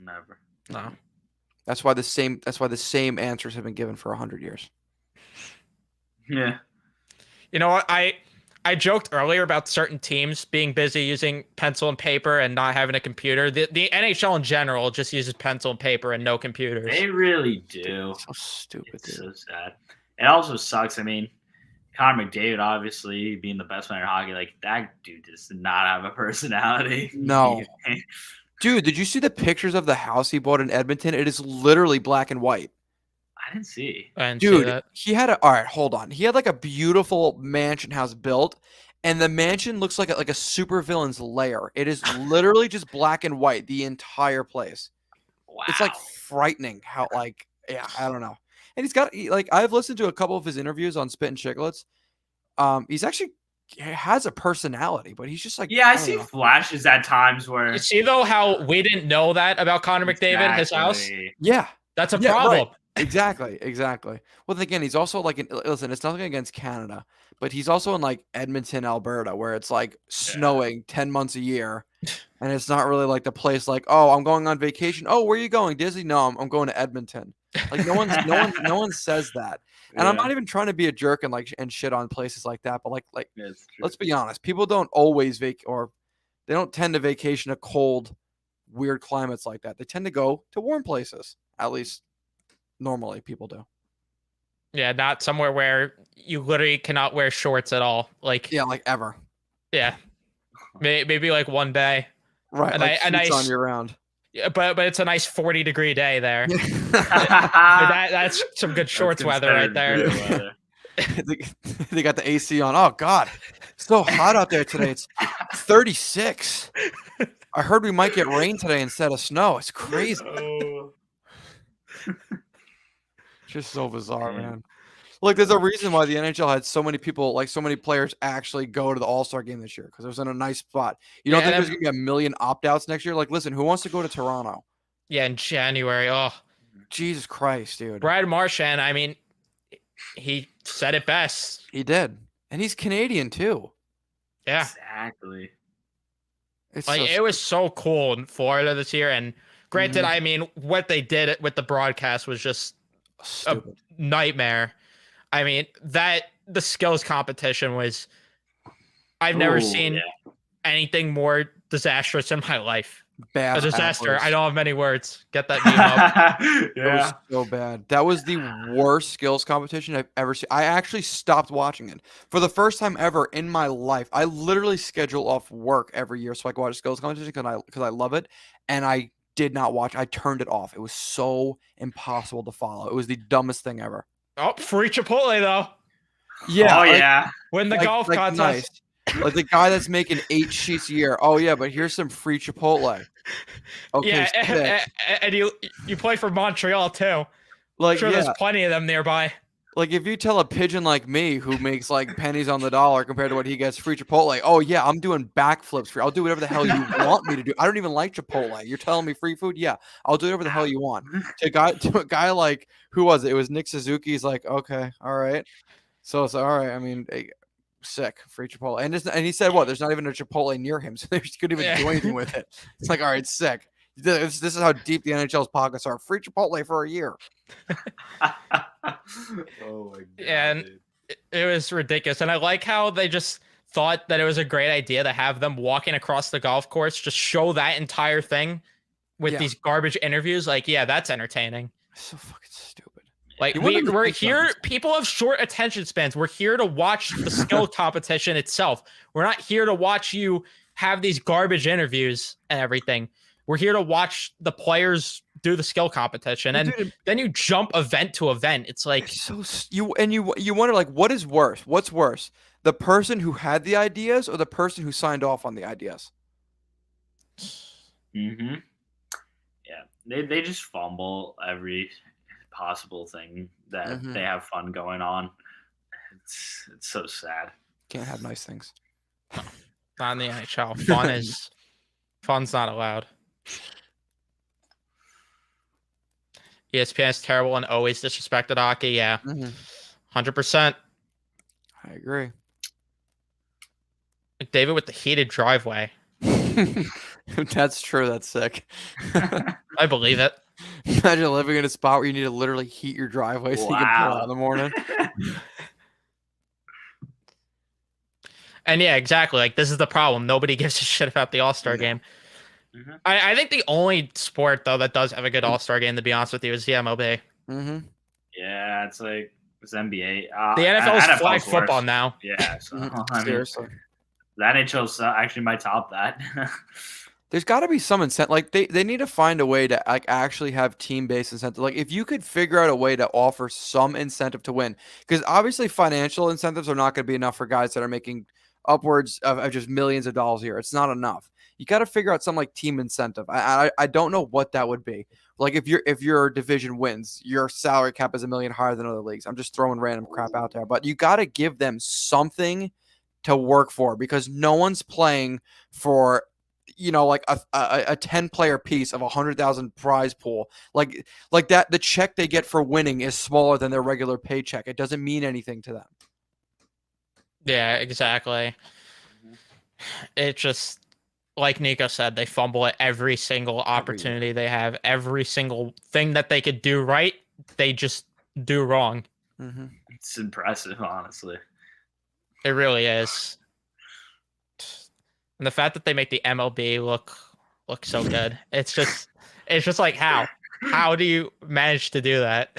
Never. No. That's why the same answers have been given for 100 years. Yeah. You know what? I joked earlier about certain teams being busy using pencil and paper and not having a computer. The NHL in general just uses pencil and paper and no computers. They really do. So stupid. It's so sad. It also sucks. I mean, Connor McDavid, obviously being the best player in hockey, like that dude does not have a personality. No. Dude, did you see the pictures of the house he bought in Edmonton? It is literally black and white. I didn't see. Dude, he had all right, hold on. He had like a beautiful mansion house built, and the mansion looks like a supervillain's lair. It is literally just black and white, the entire place. Wow. It's like frightening how I don't know. And he's got I've listened to a couple of his interviews on Spit and Chicklets. He's actually has a personality, but he's just like I see flashes at times where you see though how we didn't know that about Connor McDavid, his house. Yeah, that's a problem. Right. Exactly. Well, again, he's also like listen, it's nothing against Canada, but he's also in like Edmonton, Alberta, where it's like snowing 10 months a year, and it's not really like the place like, oh, I'm going on vacation. Oh, where are you going? Disney? No, I'm going to Edmonton. Like no one says that. And I'm not even trying to be a jerk and shit on places like that, but like let's be honest, people don't always they don't tend to vacation to cold, weird climates like that. They tend to go to warm places, at least normally people do. Yeah, not somewhere where you literally cannot wear shorts at all. Like ever. Yeah, maybe like one day. Right, and nice on year round. Yeah, but it's a nice 40-degree day there. That's some good shorts weather right there. They got the AC on. Oh God, it's so hot out there today. It's 36. I heard we might get rain today instead of snow. It's crazy. Just so bizarre, man. Look, there's a reason why the NHL had so many people, like so many players, actually go to the All-Star game this year because it was in a nice spot. You don't think there's gonna be a million opt-outs next year? Like, listen, who wants to go to Toronto? Yeah, in January. Oh, Jesus Christ, dude. Brad Marchand, I mean, he said it best. He did, and he's Canadian too. Yeah, exactly. It's like it was so cool in Florida this year, and granted, I mean, what they did with the broadcast was just stupid. A nightmare. I mean, the skills competition was, I've never seen anything more disastrous in my life. Bad. A disaster. I don't have many words. Get that meme up. It was so bad. That was the worst skills competition I've ever seen. I actually stopped watching it for the first time ever in my life. I literally schedule off work every year so I can watch a skills competition because I love it, and I did not watch. I turned it off. It was so impossible to follow. It was the dumbest thing ever. Oh, free Chipotle though. Yeah. Oh Win the golf contest. Nice. Like the guy that's making 8 sheets a year. Oh yeah, but here's some free Chipotle. Okay. Yeah, and you play for Montreal too. Like, sure, there's plenty of them nearby. Like if you tell a pigeon like me who makes like pennies on the dollar compared to what he gets free Chipotle, oh yeah, I'm doing backflips for you. I'll do whatever the hell you want me to do. I don't even like Chipotle. You're telling me free food? Yeah, I'll do whatever the hell you want. To a guy like, who was it? It was Nick Suzuki. He's like, okay, all right. So it's all right. I mean, sick, free Chipotle. And he said, what? There's not even a Chipotle near him, so they couldn't even do anything with it. It's like, all right, sick. This is how deep the NHL's pockets are. Free Chipotle for a year. Oh my God. And it was ridiculous. And I like how they just thought that it was a great idea to have them walking across the golf course, just show that entire thing with Yeah. these garbage interviews. Like, yeah, that's entertaining. So fucking stupid. Like You want them to we're think here. something. People have short attention spans. We're here to watch the skill competition itself. We're not here to watch you have these garbage interviews and everything. We're here to watch the players do the skill competition, and Dude, then you jump event to event. It's like it's so you wonder like what is worse? What's worse? The person who had the ideas or the person who signed off on the ideas? Mm-hmm. Yeah, they just fumble every possible thing that they have fun going on. It's so sad. Can't have nice things. not in the NHL. Fun's not allowed. ESPN is terrible and always disrespected hockey. Yeah, 100%. I agree. David with the heated driveway. That's true. That's sick. I believe it. Imagine living in a spot where you need to literally heat your driveway so you can pull out in the morning. And yeah, exactly. Like this is the problem. Nobody gives a shit about the All-Star game. Mm-hmm. I think the only sport though that does have a good All-Star game, to be honest with you, is the MLB. Yeah, it's like it's NBA. The NFL is flag of course. football now. Yeah, so I mean, Seriously. the NHL actually might top that. There's got to be some incentive. Like they need to find a way to like actually have team-based incentive. Like if you could figure out a way to offer some incentive to win, because obviously financial incentives are not going to be enough for guys that are making upwards of just millions of dollars a year. It's not enough. You got to figure out some like team incentive. I don't know what that would be. Like if your division wins, your salary cap is $1 million higher than other leagues. I'm just throwing random crap out there, but you got to give them something to work for, because no one's playing for, you know, like a 10-player piece of 100,000 prize pool. Like that, the check they get for winning is smaller than their regular paycheck. It doesn't mean anything to them. Yeah, exactly. It just, like Nico said, they fumble at every single opportunity they have. Every single thing that they could do right, they just do wrong. It's impressive, honestly. It really is. And the fact that they make the MLB look so good, it's just like how do you manage to do that?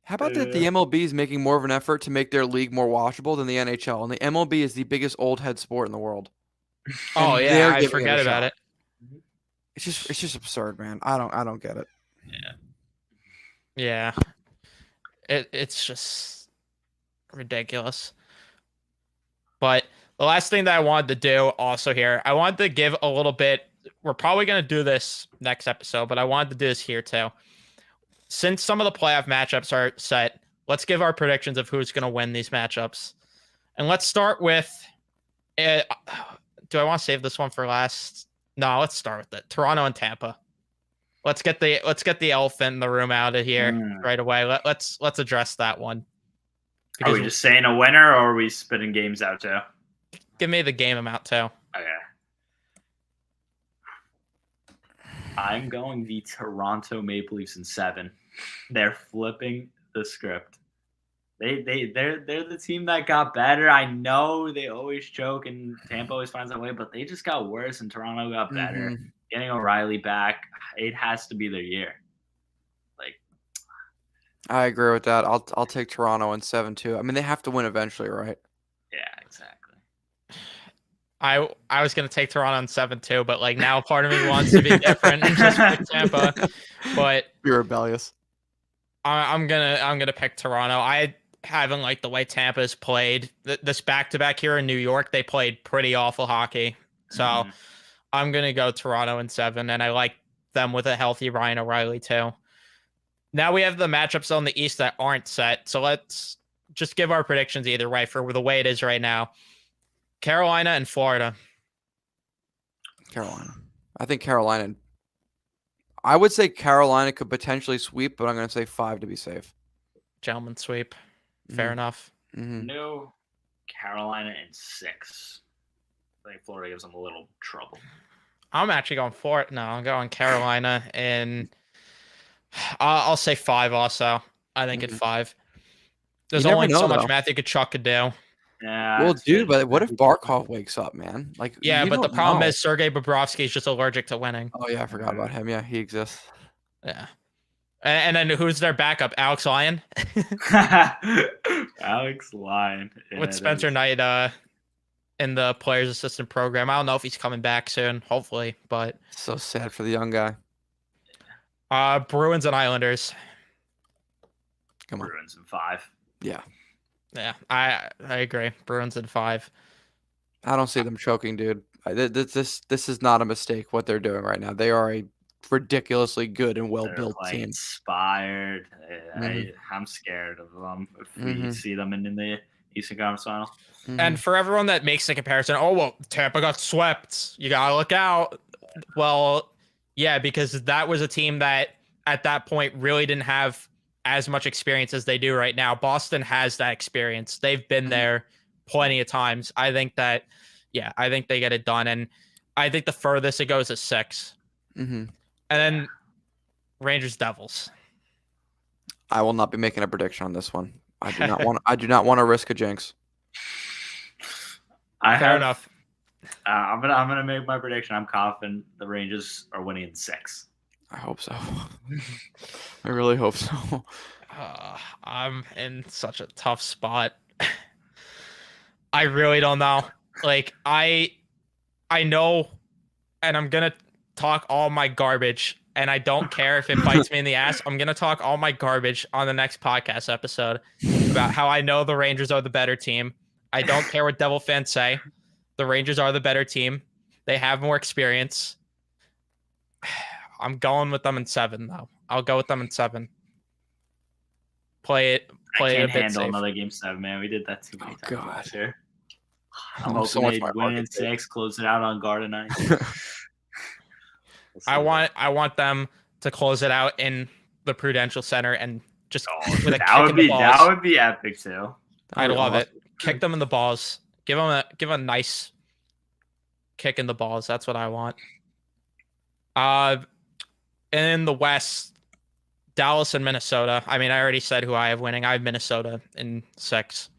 How about that the MLB is making more of an effort to make their league more watchable than the NHL, and the MLB is the biggest old head sport in the world. Oh And yeah, they're I giving forget a about shot. it. It's just absurd, man. I don't get it. Yeah. It's just ridiculous. But the last thing that I wanted to do also here, I wanted to give a little bit. We're probably going to do this next episode, but I wanted to do this here too. Since some of the playoff matchups are set, let's give our predictions of who's going to win these matchups. And let's start with, do I want to save this one for last? No, let's start with it. Toronto and Tampa. Let's get the elephant in the room out of here right away. Let's address that one. Are we just saying a winner, or are we spitting games out too? Give me the game amount too. Okay. I'm going the Toronto Maple Leafs in 7. They're flipping the script. They're the team that got better. I know they always choke and Tampa always finds a way, but they just got worse and Toronto got better. Getting O'Reilly back, it has to be their year. Like, I agree with that. I'll take Toronto in 7 too. I mean, they have to win eventually, right? yeah, exactly. I was gonna take Toronto in 7 too, but like now part of me wants to be different and just pick Tampa. But You're rebellious. I'm gonna pick Toronto. I haven't liked the way Tampa's played. This back-to-back here in New York, they played pretty awful hockey. So I'm gonna go Toronto in 7, and I like them with a healthy Ryan O'Reilly too. Now we have the matchups on the East that aren't set, so let's just give our predictions either way for the way it is right now. Carolina and Florida. Carolina. I think Carolina. I would say Carolina could potentially sweep, but I'm going to say 5 to be safe. Gentleman sweep. Fair enough. No, Carolina in 6. I think Florida gives them a little trouble. I'm actually going Florida. No, I'm going Carolina, and I'll say 5 also. I think at 5. There's only so much Matthew Tkachuk could do. Yeah. Well, it's dude, good. but what if Barkov wakes up, man? Like, Yeah, you but the don't problem know. is Sergei Bobrovsky is just allergic to winning. Oh yeah, I forgot about him. Yeah, he exists. Yeah. And then who's their backup? Alex Lyon Alex Lyon. Yeah, with it Spencer is. Knight in the players assistant program. I don't know if he's coming back soon, hopefully, but So sad for the young guy. Bruins and Islanders. Come on. Bruins in 5. Yeah, Yeah, I agree. Bruins in 5. I don't see them choking, dude. This is not a mistake. What they're doing right now, they are a ridiculously good and They're well-built playing team. inspired. Mhm. I'm scared of them if we Mhm. see them in the Eastern Conference Final. And for everyone that makes the comparison, oh well, Tampa got swept. You gotta look out. Well, yeah, because that was a team that at that point really didn't have as much experience as they do right now. Boston has that experience. They've been there plenty of times. I think that, yeah, I think they get it done. And I think the furthest it goes is 6. Mhm. And then Rangers Devils. I will not be making a prediction on this one. I do not want. I do not want to risk a jinx. Fair enough. I'm gonna make my prediction. I'm confident the Rangers are winning in 6. I hope so. I really hope so. I'm in such a tough spot. I really don't know. Like I know, and I'm gonna talk all my garbage, and I don't care if it bites me in the ass. I'm gonna talk all my garbage on the next podcast episode about how I know the Rangers are the better team. I don't care what Devil fans say. The Rangers are the better team. They have more experience. I'm going with them in 7, though. I'll go with them in 7. Play it I a can't bit handle safe. another game 7, man. We did that too many times God. last year. Oh, I'm so hoping much they my win in market take. 6, close it out on Garden Ice. I want them to close it out in the Prudential Center and just with a kick in the balls. That would be epic too. I'd love it. Kick them in the balls. Give a nice kick in the balls. That's what I want. In the West, Dallas and Minnesota. I mean, I already said who I have winning. I have Minnesota in 6.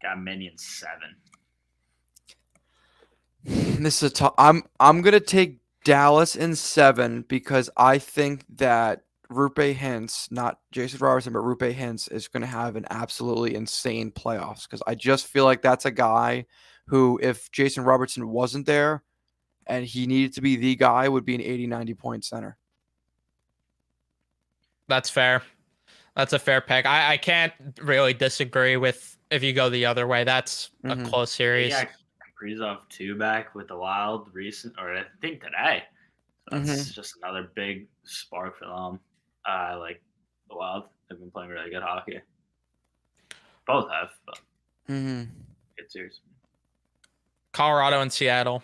Got Minion 7. This is a tough. I'm gonna take Dallas in 7 because I think that Rupe Hintz, not Jason Robertson, but Rupe Hintz is gonna have an absolutely insane playoffs because I just feel like that's a guy who, if Jason Robertson wasn't there and he needed to be the guy, would be an 80, 90 point center. That's fair. That's a fair pick. I can't really disagree with if you go the other way. That's a close series. Yeah, Kaprizov 2 back with the Wild recent, or I think today. That's just another big spark for them. I like the Wild. They've been playing really good hockey. Both have, but good series. Colorado and Seattle.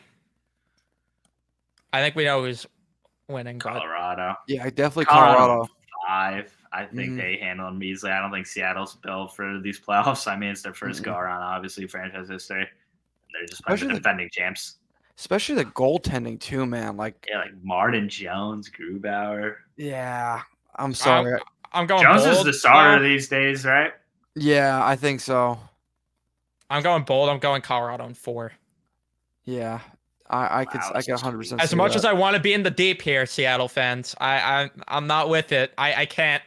I think we know who's winning. Colorado. Yeah, definitely Colorado. 5. I think they handle them easily. I don't think Seattle's built for these playoffs. I mean, it's their first go around, obviously, franchise history. They're just playing the defending champs. Especially the goaltending too, man. Like Martin Jones, Grubauer. Yeah, I'm sorry. I'm going Jones bold. is the starter these days, right? Yeah, I think so. I'm going bold. I'm going Colorado in 4. Yeah, I could 100%. As much as I want to be in the deep here, Seattle fans, I'm not with it. I can't.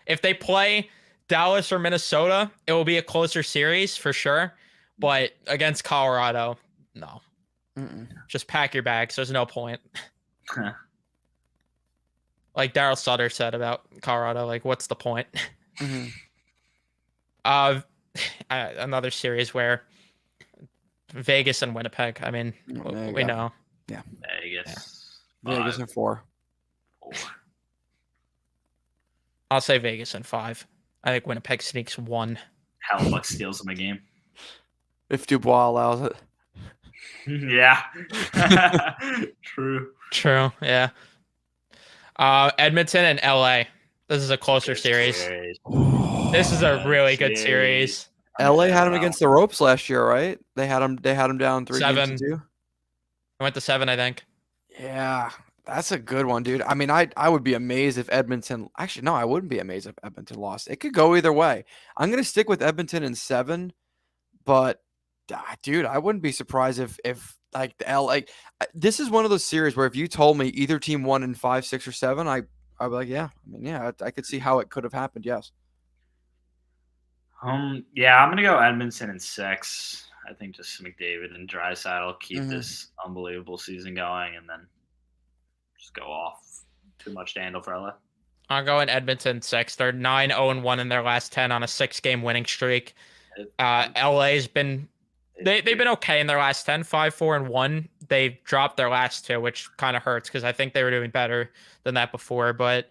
If they play Dallas or Minnesota, it will be a closer series for sure. But against Colorado, no. Just pack your bags. There's no point. Like Daryl Sutter said about Colorado, like, what's the point? Another series where Vegas and Winnipeg. I mean, we know. Yeah. Vegas. Yeah. Vegas in 4. I'll say Vegas in 5. I think Winnipeg sneaks 1. Hellbuck steals them a game. If Dubois allows it. Yeah. True. Yeah. Edmonton and LA. This is a closer series. This is a really good series. LA had him against the ropes last year, right? They had him down 3 games to 2. I went to 7, I think. Yeah. That's a good one, dude. I mean, I would be amazed if Edmonton. Actually, no, I wouldn't be amazed if Edmonton lost. It could go either way. I'm gonna stick with Edmonton in 7, but dude, I wouldn't be surprised if like the L like this is one of those series where if you told me either team won in 5, 6, or 7, I'd be like, yeah. I mean, yeah, I could see how it could have happened. Yes. Yeah, I'm gonna go Edmonton in 6. I think just McDavid and Draisaitl will keep this unbelievable season going, and then just go off. Too much to handle for LA. I'm going Edmonton 6. They're 9-0-1 in their last 10 on a 6-game winning streak. LA's been they've been okay in their last 10, 5-4-1. They've dropped their last 2, which kind of hurts because I think they were doing better than that before. But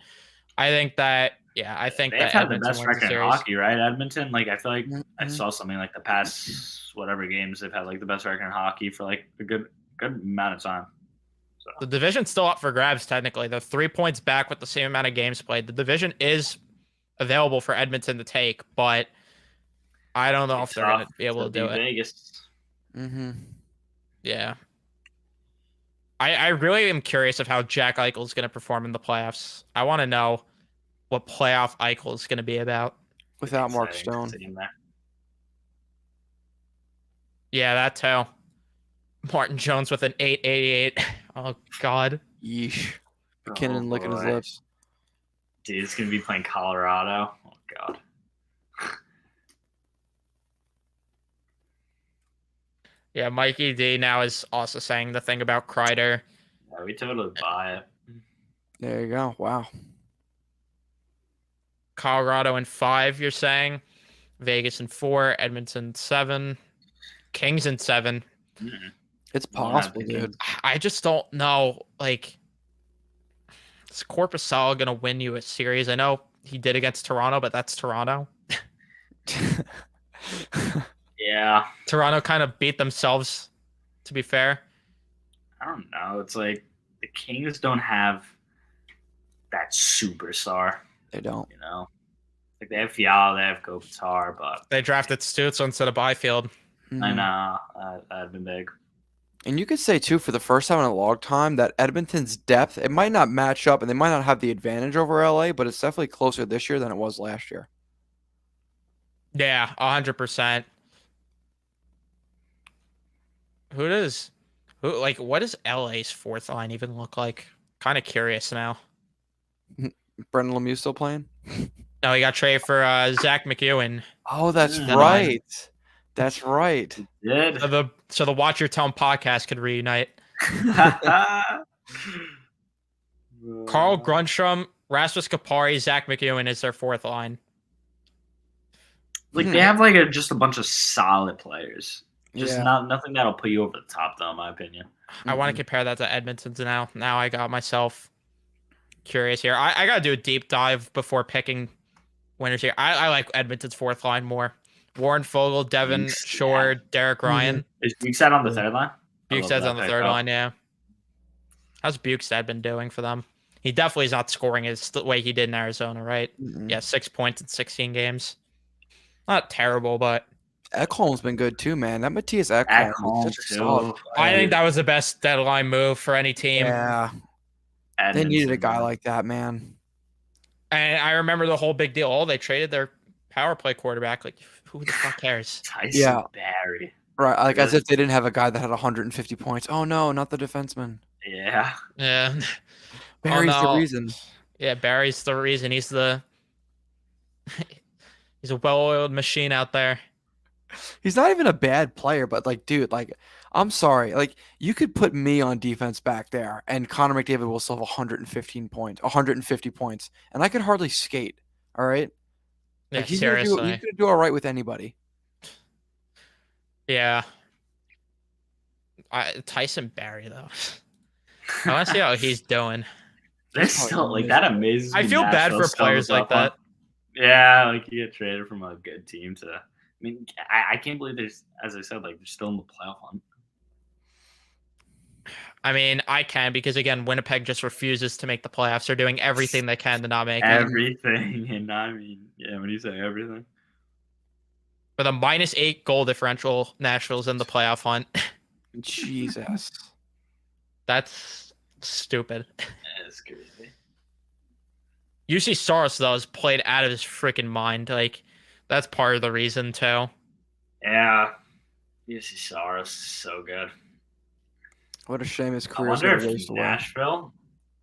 I think that they've that had Edmonton the best wins record the in series. hockey, right? Edmonton, like I feel like I saw something like the past whatever games they've had like the best record in hockey for like a good amount of time. So The division's still up for grabs technically. They're 3 points back with the same amount of games played. The division is available for Edmonton to take, but I don't know if they're going to be able to do it. Vegas. Yeah. I really am curious of how Jack Eichel is going to perform in the playoffs. I want to know what playoff Eichel is going to be about. Without Mark Exciting to Stone. see him there. Yeah, that too. Martin Jones with an 888. Oh, God. Yeesh. McKinnon licking his boy. lips. Dude, it's gonna be playing Colorado. Oh God. Yeah, Mikey D now is also saying the thing about Kreider. Yeah, we totally buy it. There you go. Wow. Colorado in 5, you're saying. Vegas in 4. Edmonton 7. Kings in 7. Mm-hmm. It's possible, dude. I just don't know. Like, is Korpisalo going to win you a series? I know he did against Toronto, but that's Toronto. Yeah. Toronto kind of beat themselves, to be fair. I don't know. It's like the Kings don't have that superstar. They don't. You know, like they have Fiala, they have Kopitar, but They drafted Stutzel instead of Byfield. I know that'd been big. And you could say too, for the first time in a long time, that Edmonton's depth, it might not match up, and they might not have the advantage over LA, but it's definitely closer this year than it was last year. Yeah, 100%. What does LA's fourth line even look like? Kind of curious now. Brendan Lemieux still playing? No, he got traded for Zach McEwen. Oh, that's Yeah. right. That's right. Did So the Watch Your Tone podcast could reunite. Carl Carl Grundstrom, Rasmus Kapari, Zach McEwen is their fourth line. Like they have like just a bunch of solid players. Just Yeah. nothing that'll put you over the top, though, in my opinion. I want to compare that to Edmonton's now. Now I got myself curious here. I got to do a deep dive before picking winners here. I like Edmonton's fourth line more. Warren Fogle, Devin Bukestad. Shore, Derek Ryan. Is Bukestad on the third line? I love Bukestad's that on the pick, third though. line, yeah. How's Bukestad been doing for them? He definitely is not scoring as the way he did in Arizona, right? Yeah, 6 points in 16 games. Not terrible, but Ekholm's been good too, man. That Matthias Ekholm Ekholm, is such a too. solid. I think that was the best deadline move for any team. Yeah, they needed a guy like that, man. And I remember the whole big deal. Oh, they traded their power play quarterback. Like, who the fuck cares? Tyson Barrie. Right, like as if they didn't have a guy that had 150 points. Oh no, not the defenseman. Yeah. Yeah. Barry's no. the reason. Yeah, Barry's the reason. He's a well-oiled machine out there. He's not even a bad player, but like, dude, like, I'm sorry, like, you could put me on defense back there, and Connor McDavid will still have 115 points, 150 points, and I could hardly skate. All right, Yeah, like, he's seriously. gonna do all right with anybody. Yeah. Tyson Barrie, though. I want to see how he's doing. They're still like that amazes me. I feel bad for Nashville's still players the like top one. that. Yeah, like you get traded from a good team to. I mean, I can't believe there's, as I said, like they're still in the playoff hunt. I mean, I can because, again, Winnipeg just refuses to make the playoffs. They're doing everything they can to not make it. Everything, and I mean, yeah, when you say everything. With a -8 goal differential, Nashville's in the playoff hunt. Jesus. That's Stupid. It's crazy. UC Saros though is played out of his freaking mind. Like that's part of the reason too. Yeah, UC Saros is so good. What a shame his I career's wonder gonna if waste away. Nashville.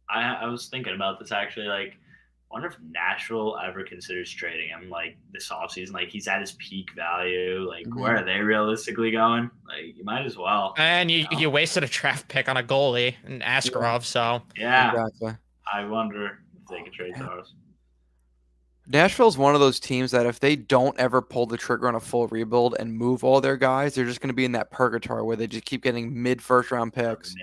I was thinking about this actually. Like, I wonder if Nashville ever considers trading him like this offseason. Like, he's at his peak value. Like, where are they realistically going? Like, you might as well. And you, know? you wasted a draft pick on a goalie in Askarov, so Yeah, Exactly. I wonder if they could trade Saros. Nashville's one of those teams that if they don't ever pull the trigger on a full rebuild and move all their guys, they're just going to be in that purgatory where they just keep getting mid first round picks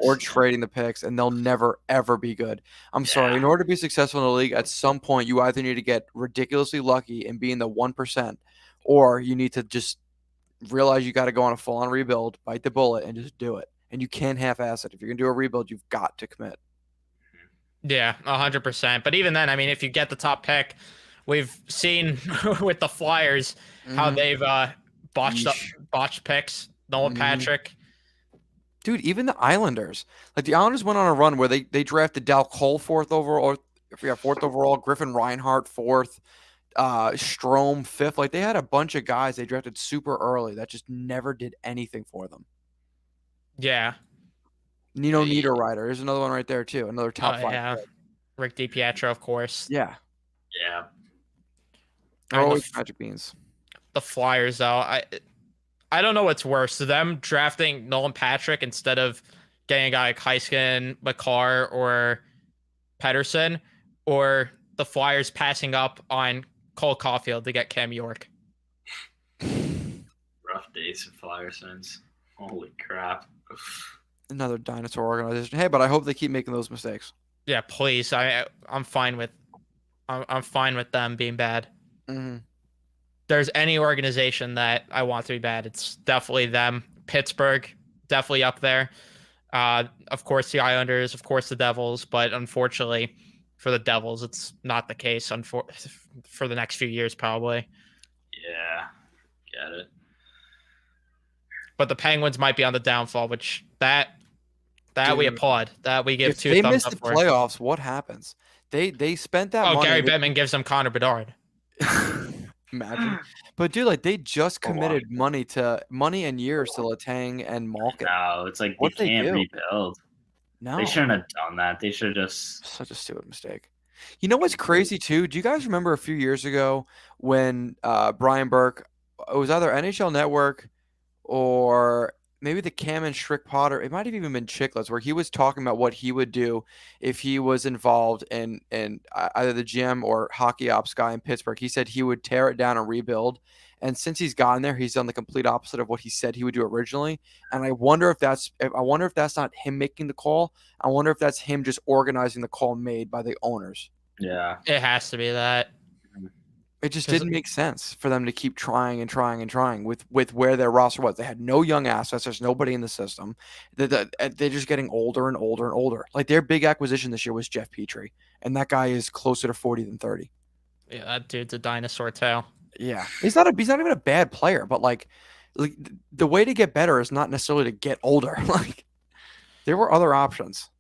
or trading the picks, and they'll never ever be good. I'm sorry. In order to be successful in the league, at some point you either need to get ridiculously lucky and be in the 1%, or you need to just realize you got to go on a full on rebuild, bite the bullet, and just do it. And you can't half ass it. If you're going to do a rebuild, you've got to commit. yeah, 100%. But even then, I mean, if you get the top pick, we've seen with the Flyers how they've botched picks. Nolan Patrick. Dude, even the Islanders. Like the Islanders went on a run where they drafted Dal Cole 4th overall, or 4th overall, Griffin Reinhart 4th, Strome 5th. Like they had a bunch of guys they drafted super early that just never did anything for them. Yeah. Nino Niederreiter. There's another one right there too. Another top 5. Yeah. Rick DiPietro, of course. Yeah. Yeah. They're always magic beans. The Flyers, though, I don't know what's worse. Them drafting Nolan Patrick instead of getting a guy like Heiskin, McCarr, or Pedersen, or the Flyers passing up on Cole Caulfield to get Cam York. Rough days for Flyers fans. Holy crap. Another dinosaur organization. Hey, but I hope they keep making those mistakes. Yeah, please. I'm fine with them being bad. There's any organization that I want to be bad, it's definitely them. Pittsburgh, definitely up there. Of course, the Islanders, of course, the Devils. But unfortunately, for the Devils, it's not the case. For the next few years, probably. Yeah, get it. But the Penguins might be on the downfall, which that we applaud. That we give two thumbs up for. If they miss the playoffs, what happens? They spent that money. Gary Bettman gives them Connor Bedard. Imagine. But dude, like they just committed money and years to Letang and Malkin. No, it's like they can't rebuild. No. They shouldn't have done that. They should have just such a stupid mistake. You know what's crazy too? Do you guys remember a few years ago when Brian Burke, it was either NHL Network or maybe the Cam and Strick Potter, it might have even been Chicklets, where he was talking about what he would do if he was involved in either the GM or hockey ops guy in Pittsburgh. He said he would tear it down and rebuild. And since he's gotten there, he's done the complete opposite of what he said he would do originally. And I wonder if that's not him making the call. I wonder if that's him just organizing the call made by the owners. Yeah. It has to be that. It just didn't make sense for them to keep trying and trying and trying with where their roster was. They had no young assets. There's nobody in the system. They're just getting older and older and older. Like their big acquisition this year was Jeff Petrie, and that guy is closer to 40 than 30. Yeah, that dude's a dinosaur too. Yeah, he's not even a bad player, but like the way to get better is not necessarily to get older. Like there were other options.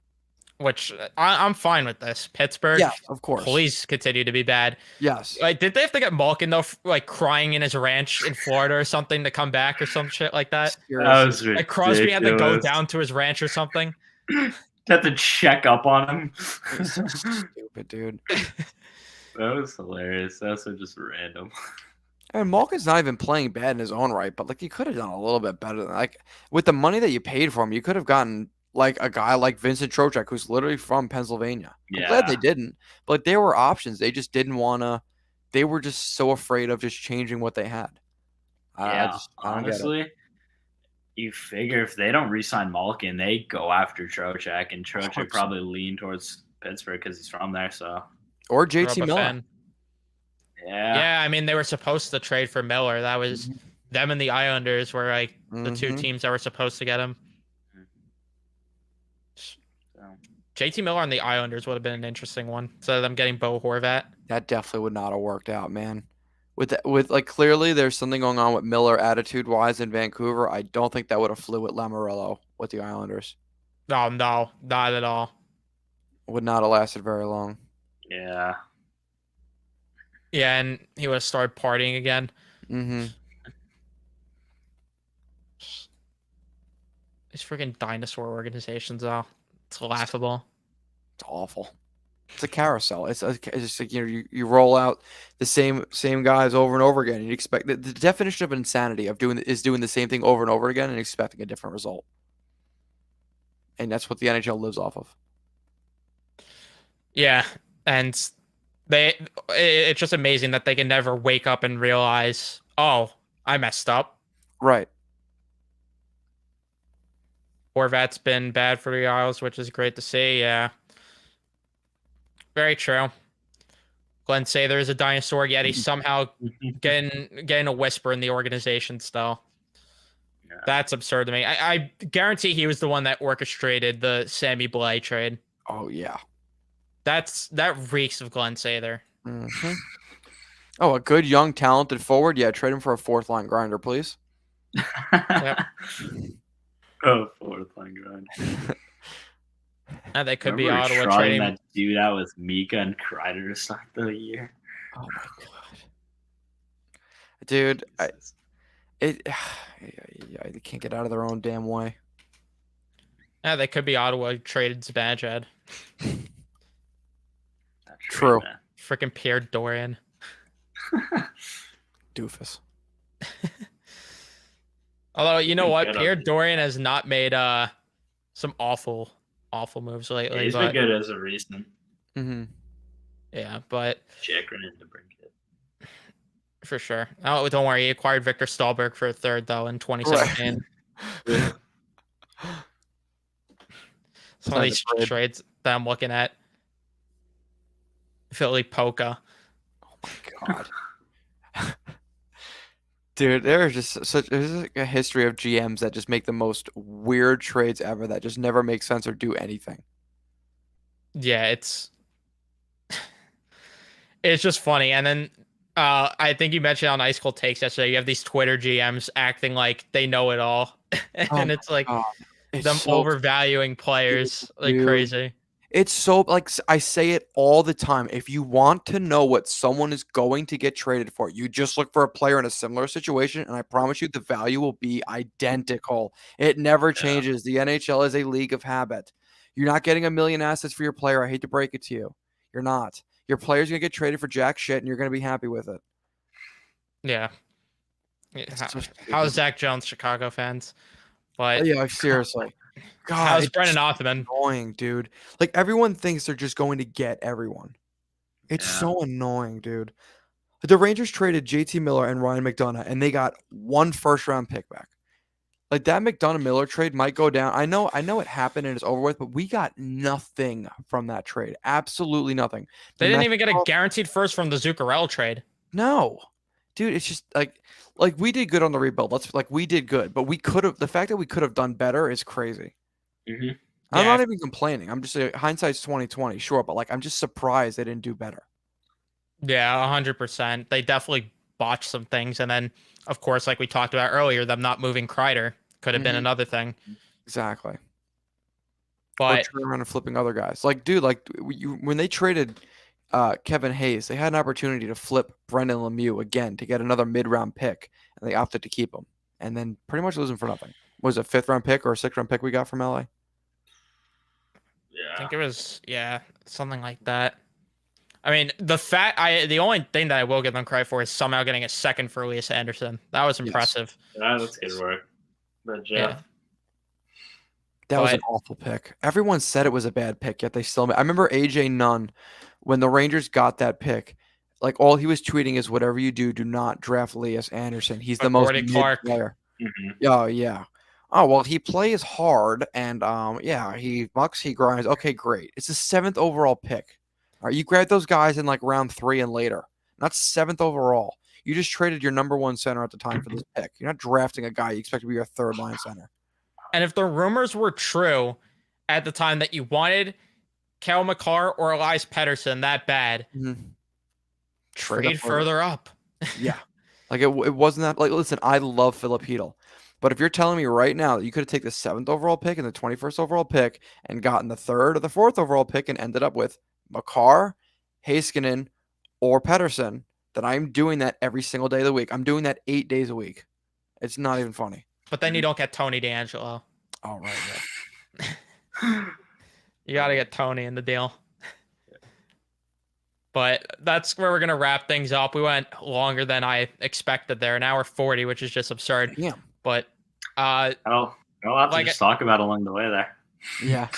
Which I'm fine with this. Pittsburgh, yeah, of course. Please continue to be bad. Yes. Like, did they have to get Malkin though, like crying in his ranch in Florida or something to come back or some shit like that? That was ridiculous. Like Crosby had to go down to his ranch or something. Had to check up on him. So stupid, dude. That was hilarious. That's just random. I mean, Malkin's not even playing bad in his own right, but like you could have done a little bit better than like with the money that you paid for him, you could have gotten like a guy like Vincent Trocheck, who's literally from Pennsylvania. I'm glad they didn't, but there were options. They just didn't want to. They were just so afraid of just changing what they had. I honestly, you figure if they don't re-sign Malkin, they go after Trocheck, and Trocheck probably lean towards Pittsburgh because he's from there. So or JT Miller. Yeah. I mean, they were supposed to trade for Miller. That was them and the Islanders were like the two teams that were supposed to get him. JT Miller on the Islanders would have been an interesting one. So them getting Bo Horvat. That definitely would not have worked out, man. With like clearly there's something going on with Miller attitude wise in Vancouver. I don't think that would have flew with Lamoriello with the Islanders. Oh no, not at all. Would not have lasted very long. Yeah. Yeah, and he would have started partying again. Mm-hmm. These freaking dinosaur organizations, though. It's laughable. It's awful. It's a carousel. It's just like you roll out the same guys over and over again. And you expect the definition of insanity of doing the same thing over and over again and expecting a different result. And that's what the NHL lives off of. Yeah, and it's just amazing that they can never wake up and realize, oh, I messed up. Right. Horvat's been bad for the Isles, which is great to see. Yeah, very true. Glenn Sather is a dinosaur, yet he's somehow getting a whisper in the organization still. Yeah. That's absurd to me. I guarantee he was the one that orchestrated the Sammy Blais trade. Oh yeah. That reeks of Glenn Sather. Mm-hmm. Oh, a good young talented forward. Yeah, trade him for a fourth line grinder, please. Yep. Oh, fourth line grind. And they could be Remember Ottawa trying trading. that dude out with Mika and Kreider to start the year. Oh my god, dude! They can't get out of their own damn way. Yeah, they could be Ottawa traded Zibanejad. True. Freaking Pierre Dorian. Doofus. Although, you know what? Good on Pierre him. Dorian has not made some awful moves lately. He's but been good as a recent. Mm-hmm. yeah, but Chikrin in to bring it. for sure. Oh, don't worry. He acquired Victor Stahlberg for a third, though, in 2017. Some of these trades that I'm looking at. Philly Polka. Oh my god. Dude, there's like a history of GMs that just make the most weird trades ever that just never make sense or do anything. Yeah, it's just funny. And then I think you mentioned on Ice Cold Takes yesterday, you have these Twitter GMs acting like they know it all. And it's like It's them so overvaluing players like dude. crazy. It's so like I say it all the time. If you want to know what someone is going to get traded for, you just look for a player in a similar situation, and I promise you the value will be identical. It never changes. The NHL is a league of habit. You're not getting a million assets for your player. I hate to break it to you. You're not. Your player's gonna get traded for jack shit, and you're gonna be happy with it. Yeah. How's Zach Jones, Chicago fans? But Yeah, seriously. God, how's it's Brendan Othman? annoying, dude. Like everyone thinks they're just going to get everyone. It's so annoying, dude. The Rangers traded JT Miller and Ryan McDonough, and they got 1 first-round pick back. Like that McDonough Miller trade might go down. I know it happened and it's over with, but we got nothing from that trade. Absolutely nothing. They didn't even get a guaranteed first from the Zuccarello trade. No. Dude, it's just like we did good on the rebuild. We did good, but the fact that we could have done better is crazy. Mm-hmm. I'm not even complaining. I'm just saying hindsight's 2020, sure, but like I'm just surprised they didn't do better. Yeah, 100%. They definitely botched some things, and then of course, like we talked about earlier, them not moving Kreider could have been another thing. Exactly. But or turning around and flipping other guys. Like, dude, when they traded Kevin Hayes, they had an opportunity to flip Brendan Lemieux again to get another mid-round pick, and they opted to keep him, and then pretty much lose him for nothing. Was it a 5th-round pick or a 6th-round pick we got from LA? Yeah. I think it was something like that. I mean, the only thing that I will give them credit for is somehow getting a second for Elias Anderson. That was impressive. Yeah, that's good work. But Jeff. That was an awful pick. Everyone said it was a bad pick, yet they still. I remember AJ Nunn when the Rangers got that pick. Like all he was tweeting is, "Whatever you do, do not draft Elias Anderson. He's the most mid player." Mm-hmm. Oh yeah. Oh well, he plays hard and he bucks, he grinds. Okay, great. It's the 7th overall pick. All right, you grab those guys in like round 3 and later. Not 7th overall. You just traded your number 1 center at the time for this pick. You're not drafting a guy you expect to be your 3rd line center. And if the rumors were true at the time that you wanted Cal McCarr or Elias Pettersson that bad, trade further up. Yeah. Like it wasn't that. Like, listen, I love Philip Chytil. But if you're telling me right now that you could have taken the 7th overall pick and the 21st overall pick and gotten the 3rd or the 4th overall pick and ended up with Makar, Heiskanen, or Pedersen, then I'm doing that every single day of the week. I'm doing that 8 days a week. It's not even funny. But then you don't get Tony DeAngelo. Oh, right. You got to get Tony in the deal. But that's where we're going to wrap things up. We went longer than I expected there, an hour 40, which is just absurd. Yeah. But I'll have to just talk about along the way there. Yeah.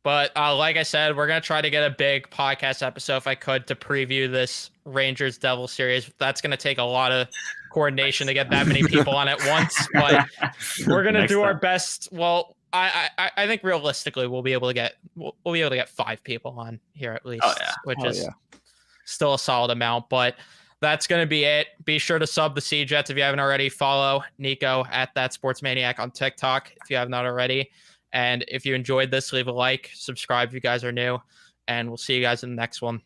But like I said, we're going to try to get a big podcast episode if I could to preview this Rangers Devil series. That's going to take a lot of coordination to get that many people on at once, but we're going to do our best. Well, I think realistically we'll be able to get 5 people on here at least, which is still a solid amount, but that's going to be it. Be sure to sub the Sea Jets if you haven't already. Follow Nico at That Sports Maniac on TikTok if you have not already. And if you enjoyed this, leave a like, subscribe if you guys are new, and we'll see you guys in the next one.